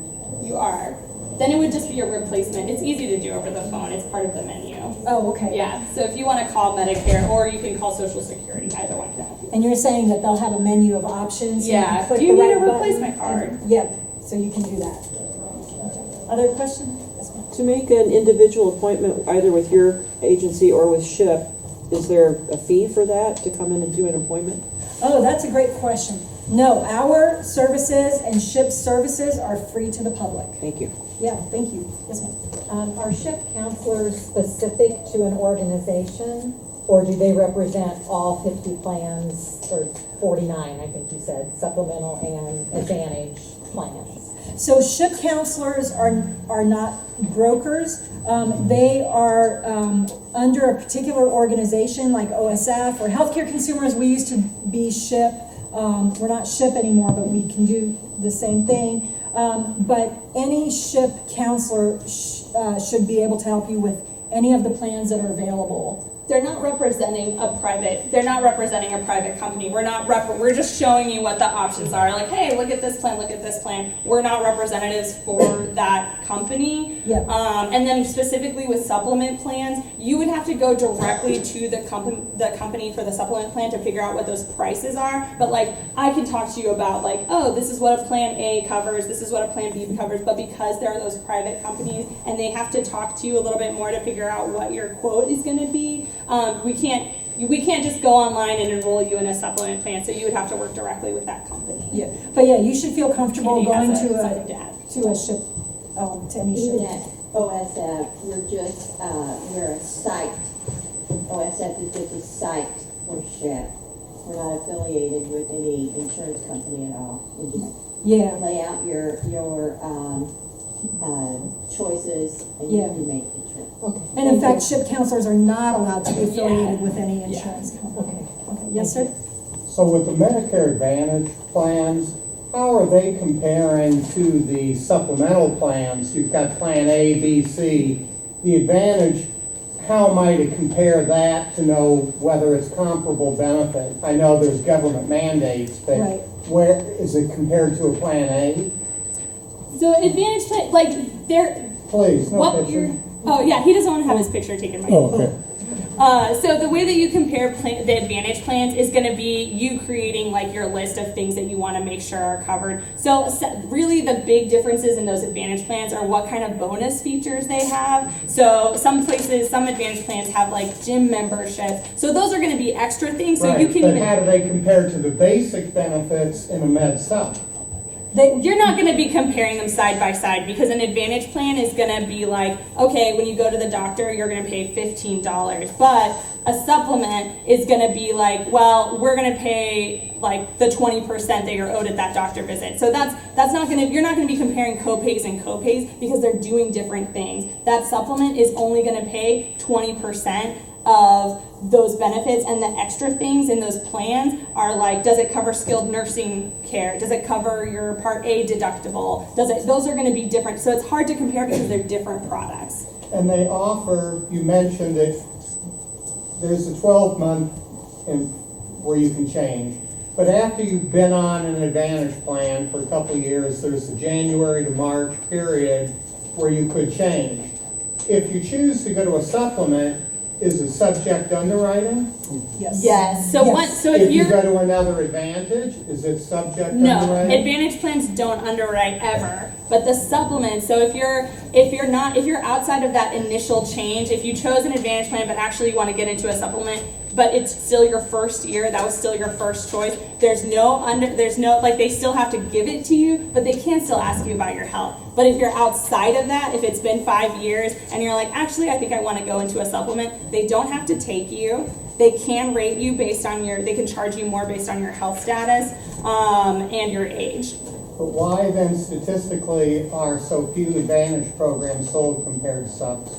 You are. Then it would just be a replacement. It's easy to do over the phone. It's part of the menu. Oh, okay. Yeah. So if you want to call Medicare, or you can call Social Security, either one can help you. And you're saying that they'll have a menu of options? Yeah. Click Do you the need right a button replacement card? and- Yep. So you can do that. Other question? Yes, ma'am. To make an individual appointment either with your agency or with SHIP, is there a fee for that to come in and do an appointment? Oh, that's a great question. No, our services and SHIP services are free to the public. Thank you. Yeah, thank you. Yes, ma'am. Are SHIP counselors specific to an organization, or do they represent all 50 plans, or 49, I think you said, supplemental and advantage plans? So SHIP counselors are not brokers. They are under a particular organization like OSF or Healthcare Consumers. We used to be SHIP. We're not SHIP anymore, but we can do the same thing. But any SHIP counselor should be able to help you with any of the plans that are available. They're not representing a private company. We're just showing you what the options are. Like, hey, look at this plan, look at this plan. We're not representatives for that company. Yeah. And then specifically with supplement plans, you would have to go directly to the company for the supplement plan to figure out what those prices are. But like, I can talk to you about like, oh, this is what a plan A covers, this is what a plan B covers. But because there are those private companies and they have to talk to you a little bit more to figure out what your quote is going to be, we can't just go online and enroll you in a supplement plan. So you would have to work directly with that company. Yeah, but yeah, you should feel comfortable Candy going has to something to add. a SHIP, to any Even SHIP. at OSF, we're a site. OSF is just a site for SHIP. We're not affiliated with any insurance company at all. We just Yeah. lay out your choices and Yeah. you make the choice. Okay. And in fact, SHIP counselors are not allowed to be affiliated with any insurance company. Okay. Okay. Yes, sir? So with the Medicare Advantage plans, how are they comparing to the supplemental plans? You've got Plan A, B, C. The Advantage, how might it compare that to know whether it's comparable benefit? I know there's government mandates, but Right. where is it compared to a Plan A? So Advantage plan, like they're Please, no what picture. you're. Oh yeah, he doesn't want to have his picture taken by you. Oh, okay. So the way that you compare the Advantage plans is going to be you creating like your list of things that you want to make sure are covered. So really the big differences in those Advantage plans are what kind of bonus features they have. So some Advantage plans have like gym membership. So those are going to be extra things. So Right, you can but even, how do they compare to the basic benefits in a med sup? you're not going to be comparing them side by side because an Advantage plan is going to be like, okay, when you go to the doctor, you're going to pay $15. But a supplement is going to be like, well, we're going to pay like the 20% that you're owed at that doctor visit. So that's not going to, you're not going to be comparing copays and copays because they're doing different things. That supplement is only going to pay 20% of those benefits, and the extra things in those plans are like, does it cover skilled nursing care? Does it cover your Part A deductible? Those are going to be different. So it's hard to compare because they're different products. And they offer, you mentioned that there's a 12-month where you can change. But after you've been on an Advantage plan for a couple of years, there's the January to March period where you could change. If you choose to go to a supplement, is it subject to underwriting? Yes. Yes. So if you you're go to another Advantage, is it subject to no, underwriting? Advantage plans don't underwrite ever. But the supplement, so if you're outside of that initial change, if you chose an Advantage plan but actually you want to get into a supplement, but it's still your first year, that was still your first choice, there's no like they still have to give it to you, but they can still ask you about your health. But if you're outside of that, if it's been 5 years and you're like, actually I think I want to go into a supplement, they don't have to take you. They can rate you based on they can charge you more based on your health status and your age. But why then statistically are so few Advantage programs sold compared to subs?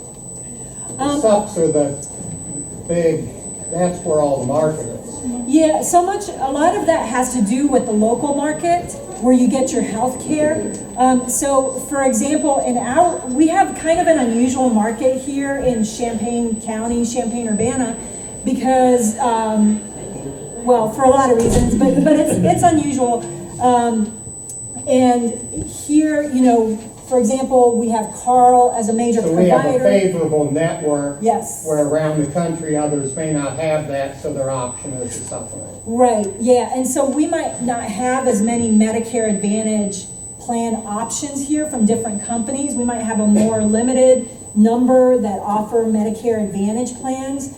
The subs are the big, that's where all the market is. Yeah, a lot of that has to do with the local market where you get your health care. So for example, we have kind of an unusual market here in Champaign County, Champaign-Urbana, because, well, for a lot of reasons, but it's unusual. And here, for example, we have Carl as a major So provider. we have a favorable network. Yes. Where around the country others may not have that, so their option is a supplement. Right, yeah, and so we might not have as many Medicare Advantage plan options here from different companies. We might have a more limited number that offer Medicare Advantage plans,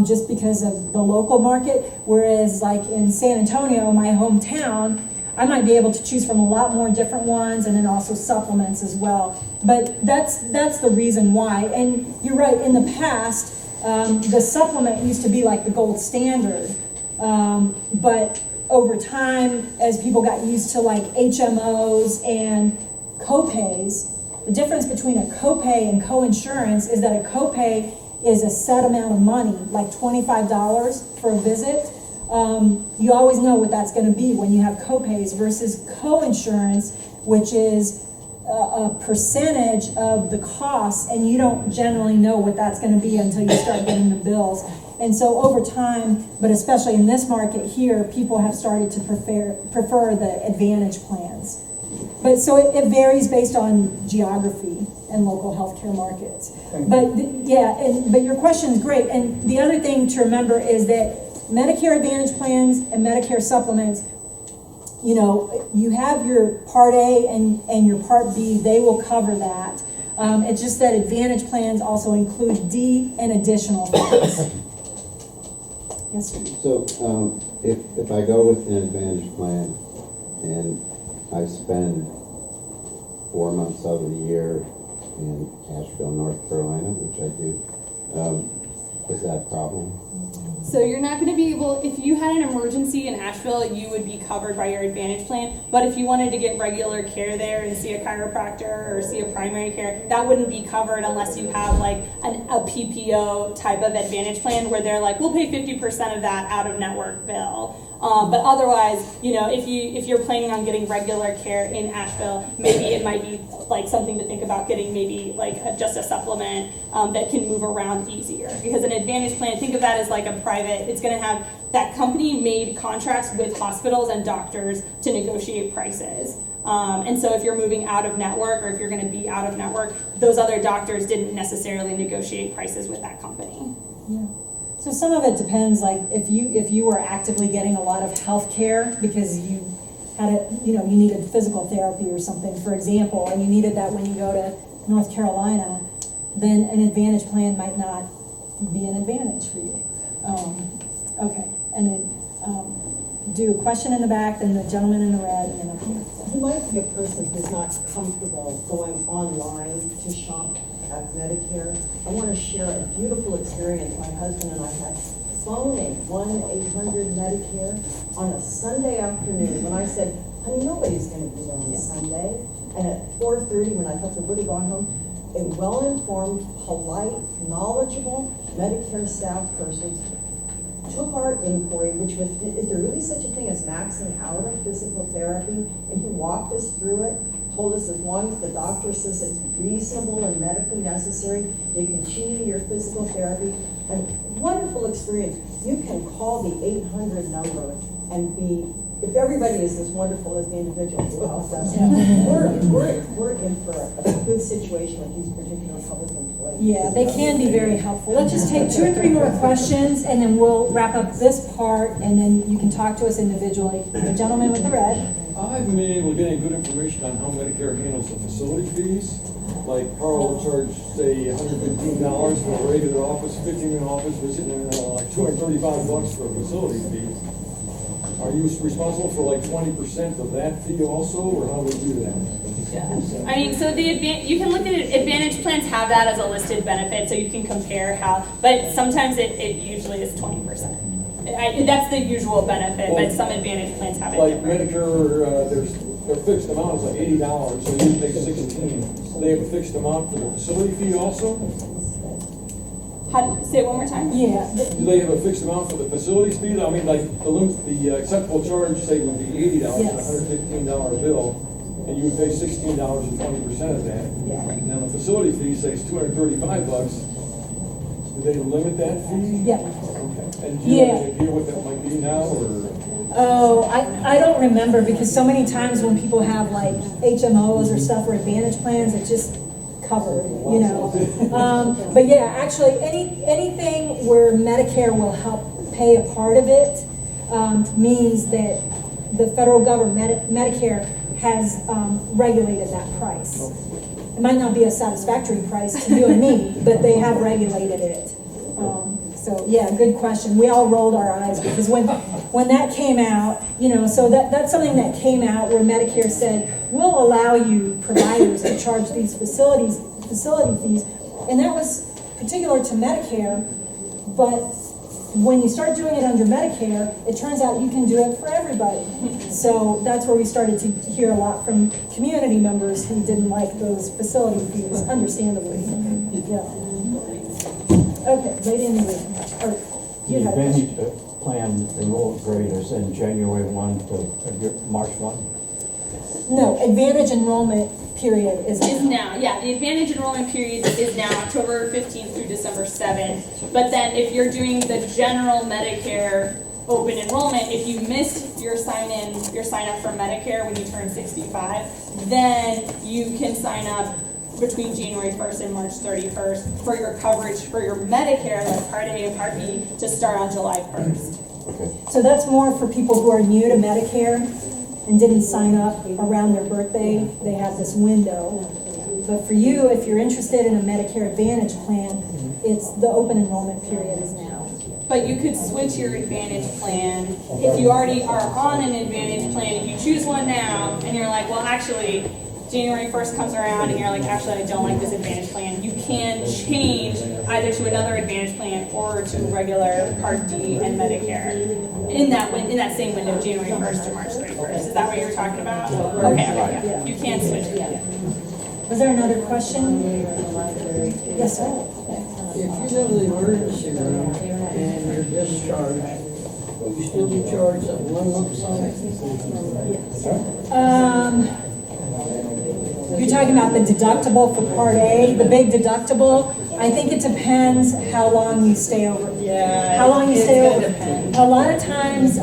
just because of the local market. Whereas like in San Antonio, my hometown, I might be able to choose from a lot more different ones, and then also supplements as well. But that's the reason why. And you're right, in the past, the supplement used to be like the gold standard. But over time, as people got used to like HMOs and copays, the difference between a copay and coinsurance is that a copay is a set amount of money, like $25 for a visit. You always know what that's going to be when you have copays versus coinsurance, which is a percentage of the cost, and you don't generally know what that's going to be until you start getting the bills. And so over time, but especially in this market here, people have started to prefer the Advantage plans. But so it varies based on geography and local healthcare markets. But but your question is great. And the other thing to remember is that Medicare Advantage plans and Medicare supplements, you have your Part A and your Part B, they will cover that. It's just that Advantage plans also include D and additional things. Yes, sir. So if I go with an Advantage plan and I spend 4 months out of the year in Asheville, North Carolina, which I do, is that a problem? So you're not going to be able, if you had an emergency in Asheville, you would be covered by your Advantage plan. But if you wanted to get regular care there and see a chiropractor or see a primary care, that wouldn't be covered unless you have like a PPO type of Advantage plan where they're like, we'll pay 50% of that out of network bill. But otherwise, you know, if you're planning on getting regular care in Asheville, maybe it might be like something to think about getting maybe like just a supplement that can move around easier. Because an Advantage plan, think of that as like a private, it's gonna have, that company made contracts with hospitals and doctors to negotiate prices. And so if you're moving out of network, or if you're gonna be out of network, those other doctors didn't necessarily negotiate prices with that company. Yeah. So some of it depends, like if you were actively getting a lot of health care because you had you needed physical therapy or something, for example, and you needed that when you go to North Carolina, then an Advantage plan might not be an advantage for you. Okay, and then do a question in the back, then the gentleman in the red, and then up here. You might be a person who's not comfortable going online to shop at Medicare. I want to share a beautiful experience my husband and I had phoning 1-800-Medicare on a Sunday afternoon when I said, honey, nobody's going to be there on Sunday. And at 4:30 when I thought they would have gone home, a well-informed, polite, knowledgeable Medicare staff person took our inquiry, which was, is there really such a thing as maxing out of physical therapy? And he walked us through it, told us as long as the doctor says it's reasonable and medically necessary, you continue your physical therapy. And wonderful experience. You can call the 800 number and be, if everybody is as wonderful as the individual who helps us, we're in for a good situation with these particular public employees. Yeah, they can be very helpful. Let's just take 2 or 3 more questions, and then we'll wrap up this part, and then you can talk to us individually. The gentleman with the red. I haven't been able to get any good information on how Medicare handles the facility fees. Like Carl will charge, say, $115 for a regular office, 15-minute office visit, and like $235 for a facility fee. Are you responsible for like 20% of that fee also, or how do we do that? I mean, so you can look at it, Advantage plans have that as a listed benefit, so you can compare how, but sometimes it usually is 20%. That's the usual benefit, but some Advantage plans have it like different. Medicare, their fixed amount is like $80, so you pay $16. So they have a fixed amount for the facility fee also? Say it one more time? Yeah. Do they have a fixed amount for the facilities fee? I mean, like the acceptable charge, say, would be $80, Yes. a $115 bill, and you would pay $16 and 20% of that. Yeah. And then the facility fee, say, is $235. Do they limit that fee? Yeah. Okay. And do you have any idea what that might be now, or? Oh, I don't remember, because so many times when people have like HMOs or stuff or Advantage plans, it just covered, you know. But yeah, actually, anything where Medicare will help pay a part of it means that the federal government, Medicare, has regulated that price. It might not be a satisfactory price to you and me, but they have regulated it. So yeah, good question. We all rolled our eyes because when that came out, you know, so that's something that came out where Medicare said, we'll allow you providers to charge these facility fees, and that was particular to Medicare, but when you start doing it under Medicare, it turns out you can do it for everybody. So that's where we started to hear a lot from community members who didn't like those facility fees, understandably. Yeah. Okay, lady in the room. The Advantage plan enrollment period is in January 1 to March 1? No, Advantage enrollment period is now. Yeah, the Advantage enrollment period is now October 15th through December 7th. But then if you're doing the general Medicare open enrollment, if you missed your sign up for Medicare when you turn 65, then you can sign up between January 1st and March 31st for your coverage for your Medicare, like Part A and Part B, to start on July 1st. Okay. So that's more for people who are new to Medicare and didn't sign up around their birthday. They have this window. But for you, if you're interested in a Medicare Advantage plan, it's the open enrollment period is now. But you could switch your Advantage plan. If you already are on an Advantage plan, if you choose one now, and you're like, well, actually, January 1st comes around and you're like, actually, I don't like this Advantage plan, you can change either to another Advantage plan or to regular Part D and Medicare in that same window, January 1st to March 31st. Is that what you were talking about? Okay, yeah. You can switch it. Was there another question? Yes, sir. If you go to the emergency room and you're discharged, Are you still in charge of one lump sum? You're talking about the deductible for Part A, the big deductible. I think it depends how long you stay over. Yeah. How long you stay it's over. gonna depend. A lot of times,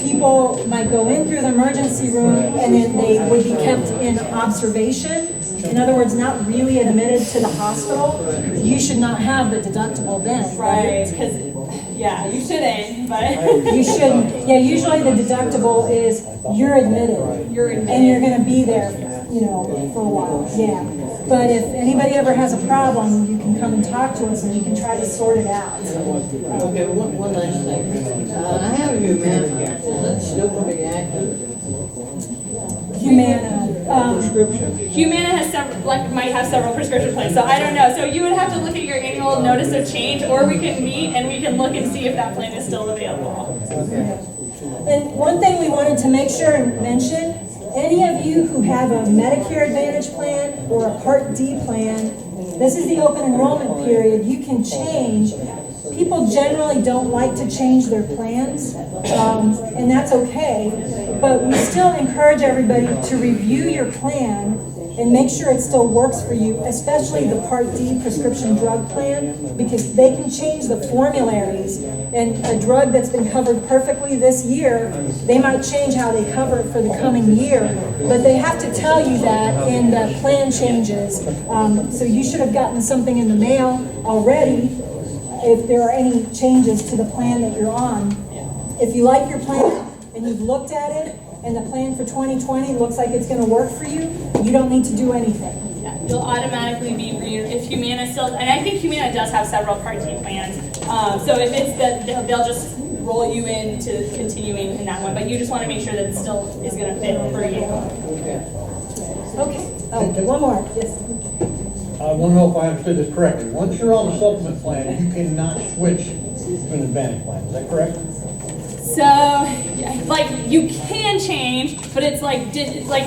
people might go in through the emergency room and then they would be kept in observation. In other words, not really admitted to the hospital. You should not have the deductible then, Right, because, yeah, you shouldn't, but. You shouldn't. Yeah, usually the deductible is you're admitted. You're admitted. And you're gonna be there, for a while, yeah. But if anybody ever has a problem, you can come and talk to us and we can try to sort it out. Okay, one last thing. I have Humana here, is that still gonna be active? Humana. Prescription. Humana has might have several prescription plans, so I don't know. So you would have to look at your annual notice of change, or we can meet and we can look and see if that plan is still available. And one thing we wanted to make sure and mention, any of you who have a Medicare Advantage plan or a Part D plan, this is the open enrollment period, you can change. People generally don't like to change their plans, and that's okay. But we still encourage everybody to review your plan and make sure it still works for you, especially the Part D prescription drug plan, because they can change the formularies. And a drug that's been covered perfectly this year, they might change how they cover it for the coming year. But they have to tell you that in the plan changes. So you should have gotten something in the mail already if there are any changes to the plan that you're on. If you like your plan and you've looked at it and the plan for 2020 looks like it's going to work for you, you don't need to do anything. Yeah, you'll automatically be renewed if Humana still, and I think Humana does have several Part D plans. So if it's that, they'll just roll you into continuing in that one, but you just want to make sure that it still is going to fit for you. Okay. Oh, one more. Yes. I want to know if I understood this correctly. Once you're on the supplement plan, you cannot switch to an Advantage plan. Is that correct? So, like, you can change, but it's like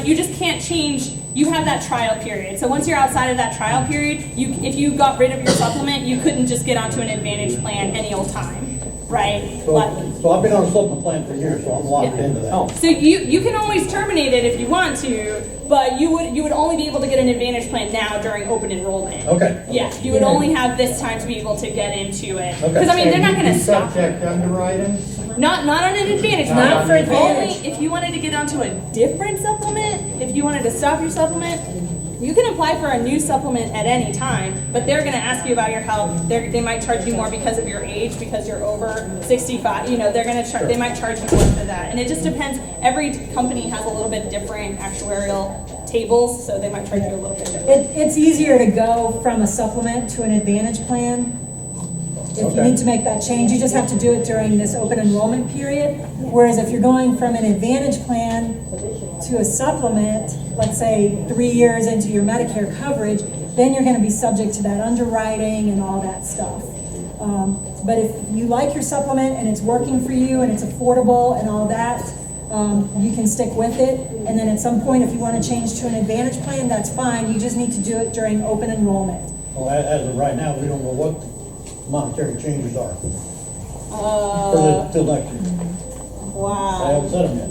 you just can't change. You have that trial period. So once you're outside of that trial period, if you got rid of your supplement, you couldn't just get onto an Advantage plan any old time, right? So I've been on a supplement plan for years, so I'm locked into that. So you can always terminate it if you want to, but you would only be able to get an Advantage plan now during open enrollment. Okay. Yeah, you would only have this time to be able to get into it. Okay. Because I mean, they're not going to stop. Subject to underwriting? Not on an Advantage. Not for Advantage. Only if you wanted to get onto a different supplement, if you wanted to stop your supplement, you can apply for a new supplement at any time, but they're going to ask you about your health. They might charge you more because of your age, because you're over 65. You know, they're going to they might charge you more for that. And it just depends. Every company has a little bit different actuarial tables, so they might charge you a little bit different. It's easier to go from a supplement to an Advantage plan. If you need to make that change, you just have to do it during this open enrollment period. Whereas if you're going from an Advantage plan to a supplement, let's say 3 years into your Medicare coverage, then you're going to be subject to that underwriting and all that stuff. But if you like your supplement and it's working for you and it's affordable and all that, you can stick with it. And then at some point, if you want to change to an Advantage plan, that's fine. You just need to do it during open enrollment. Well, as of right now, we don't know what monetary changes are for the next year. Wow. I haven't said them yet.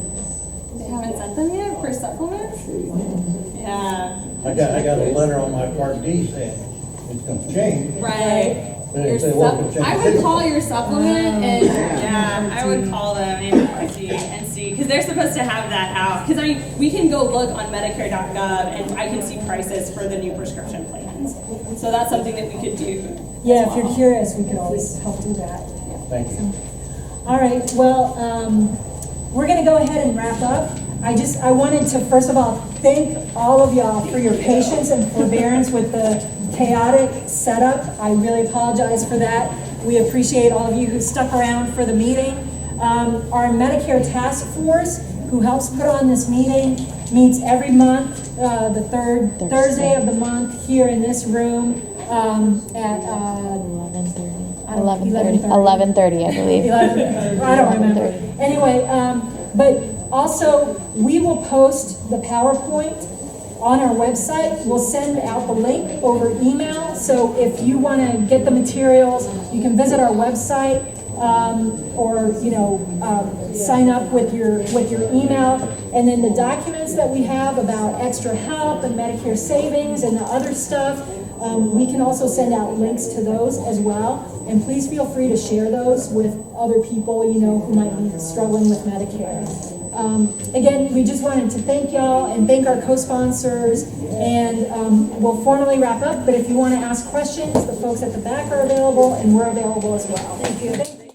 They haven't sent them yet for supplements? Yeah. I got a letter on my Part D saying it's gonna change. Right. They didn't say what would change. I would call your supplement and I would call them and see because they're supposed to have that out. Because I mean, we can go look on Medicare.gov and I can see prices for the new prescription plans. So that's something that we could do. Yeah, if you're curious, we could always help do that. Thank you. All right, well, we're going to go ahead and wrap up. I wanted to, first of all, thank all of y'all for your patience and forbearance with the chaotic setup. I really apologize for that. We appreciate all of you who stuck around for the meeting. Our Medicare Task Force, who helps put on this meeting, meets every month, the third Thursday of the month here in this room at 11:30, I believe. 11:30, I don't remember. Anyway, but also we will post the PowerPoint on our website. We'll send out the link over email. So if you want to get the materials, you can visit our website or, sign up with your email. And then the documents that we have about extra help and Medicare savings and the other stuff, we can also send out links to those as well. And please feel free to share those with other people, who might be struggling with Medicare. Again, we just wanted to thank y'all and thank our co-sponsors, and we'll formally wrap up, but if you want to ask questions, the folks at the back are available, and we're available as well. Thank you.